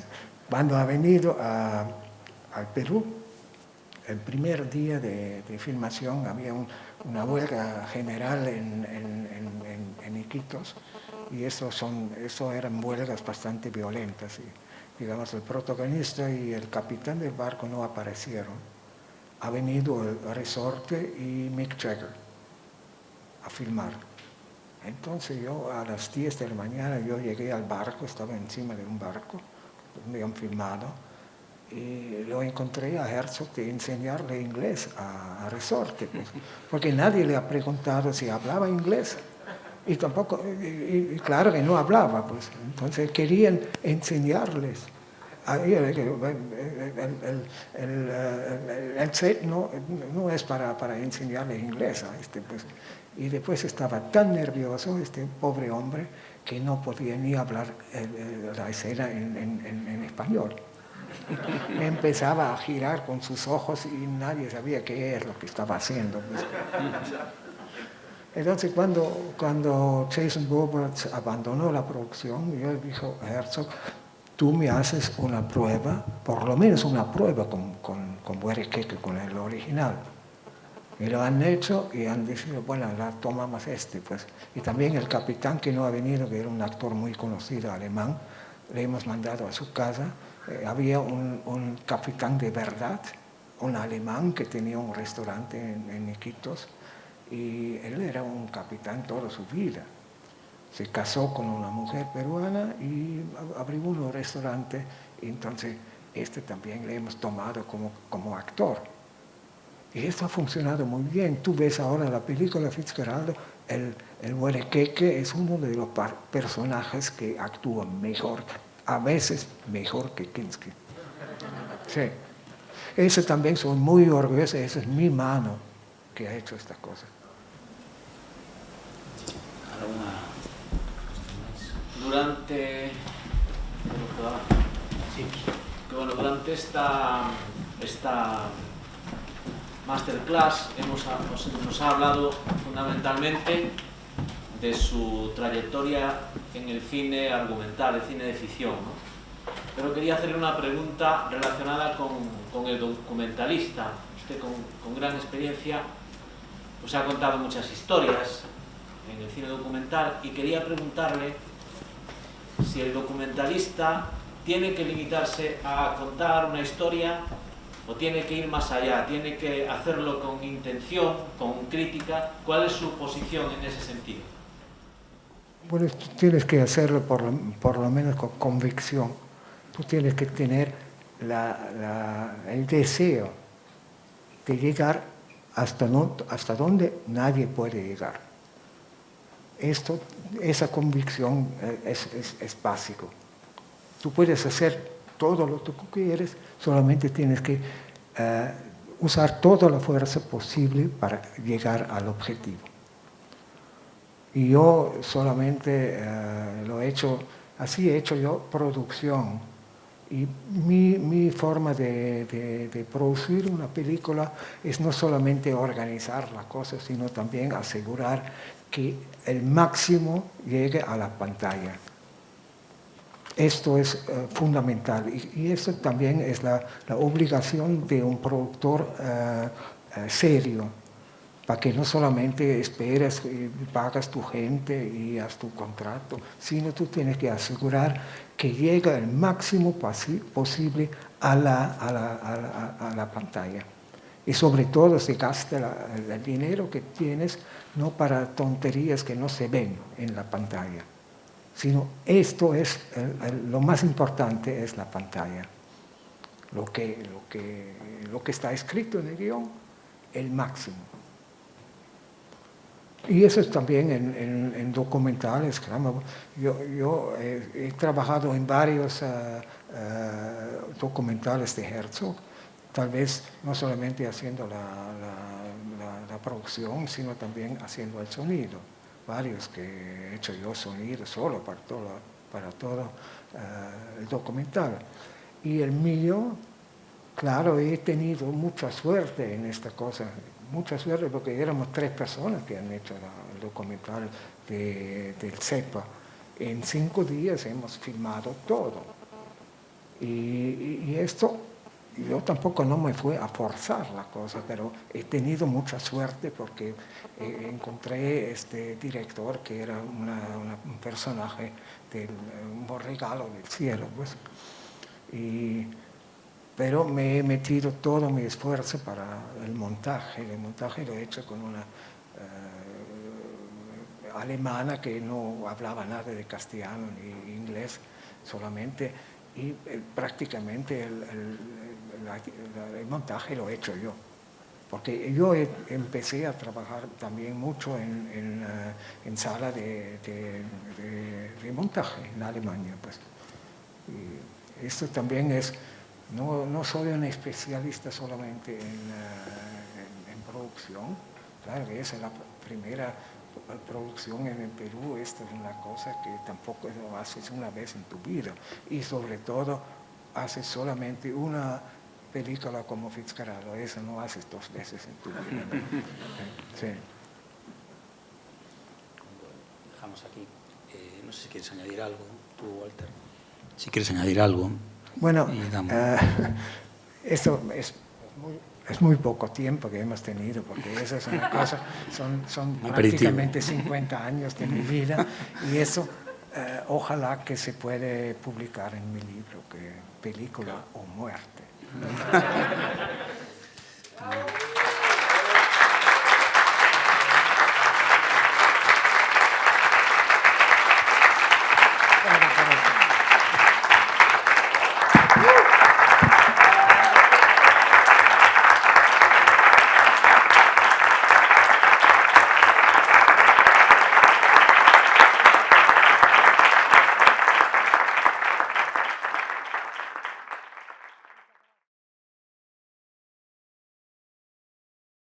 cuando ha venido al Perú, el primer día de filmación había una huelga general en Iquitos, y eso eran huelgas bastante violentas. Y, digamos, el protagonista y el capitán del barco no aparecieron. Ha venido el Resorte y Mick Jagger. a filmar. Entonces yo a las 10 de la mañana yo llegué al barco, estaba encima de un barco, donde han filmado, y lo encontré a Herzog de enseñarle inglés a Resorte, pues, porque nadie le ha preguntado si hablaba inglés. Y tampoco, y claro que no hablaba, pues. Entonces querían enseñarles. El set no es para enseñarle inglés a pues. Y después estaba tan nervioso este pobre hombre que no podía ni hablar la escena en español. Empezaba a girar con sus ojos y nadie sabía qué es lo que estaba haciendo, pues. Entonces cuando Jason Robards abandonó la producción, yo dijo a Herzog, tú me haces una prueba, por lo menos una prueba con Huerequeque, con el original. Y lo han hecho y han decidido, bueno, la tomamos pues. Y también el capitán que no ha venido, que era un actor muy conocido alemán, le hemos mandado a su casa. Había un capitán de verdad, un alemán que tenía un restaurante en Iquitos, y él era un capitán toda su vida. Se casó con una mujer peruana y abrió un restaurante, y entonces también le hemos tomado como actor. Y esto ha funcionado muy bien. Tú ves ahora la película Fitzgerald, el Huerequeque es uno de los personajes que actúa mejor, a veces mejor que Kinski. Sí. Eso también soy muy orgulloso, esa es mi mano que ha hecho esta cosa. Durante esta masterclass nos ha hablado fundamentalmente de su trayectoria en el cine argumental, el cine de ficción, ¿no? Pero quería hacerle una pregunta relacionada con el documentalista. Usted con gran experiencia pues ha contado muchas historias en el cine documental, y quería preguntarle si el documentalista tiene que limitarse a contar una historia o tiene que ir más allá, tiene que hacerlo con intención, con crítica. ¿Cuál es su posición en ese sentido? Bueno, tú tienes que hacerlo por lo menos con convicción. Tú tienes que tener el deseo de llegar hasta donde nadie puede llegar. Esa convicción es básico. Tú puedes hacer todo lo que tú quieres, solamente tienes que usar toda la fuerza posible para llegar al objetivo. Y yo solamente así he hecho yo producción. Y mi forma de producir una película es no solamente organizar la cosa, sino también asegurar que el máximo llegue a la pantalla. Esto es fundamental, y esto también es la obligación de un productor serio, para que no solamente esperes y pagas tu gente y haz tu contrato, sino tú tienes que asegurar que llega el máximo posible a la pantalla. Y sobre todo se gasta el dinero que tienes no para tonterías que no se ven en la pantalla, sino esto es lo más importante, es la pantalla. Lo que está escrito en el guión, el máximo. Y eso es también en documentales. Yo he trabajado en varios documentales de Herzog, tal vez no solamente haciendo la producción, sino también haciendo el sonido. Varios que he hecho yo sonido solo para todo el documental. Y el mío, claro, he tenido mucha suerte en esta cosa. Mucha suerte porque éramos 3 personas que han hecho el documental del CEPA. En 5 días hemos filmado todo. Y esto, yo tampoco no me fui a forzar la cosa, pero he tenido mucha suerte porque encontré este director que era un personaje, un regalo del cielo, pues. Pero me he metido todo mi esfuerzo para el montaje. El montaje lo he hecho con alemana que no hablaba nada de castellano ni inglés solamente, y prácticamente el montaje lo he hecho yo. Porque yo empecé a trabajar también mucho en sala de montaje en Alemania. Pues. Y esto también es, no soy un especialista solamente en producción. Claro, esa es la primera producción en el Perú. Esta es una cosa que tampoco lo haces una vez en tu vida. Y sobre todo, haces solamente una película como Fitzcarraldo, eso no haces 2 veces en tu vida. Sí. Dejamos aquí. No sé si quieres añadir algo, tú, Walter. Si quieres añadir algo. Bueno, esto es muy poco tiempo que hemos tenido, porque eso es una cosa, son prácticamente 50 años de mi vida, y eso ojalá que se puede publicar en mi libro, que Película o Muerte.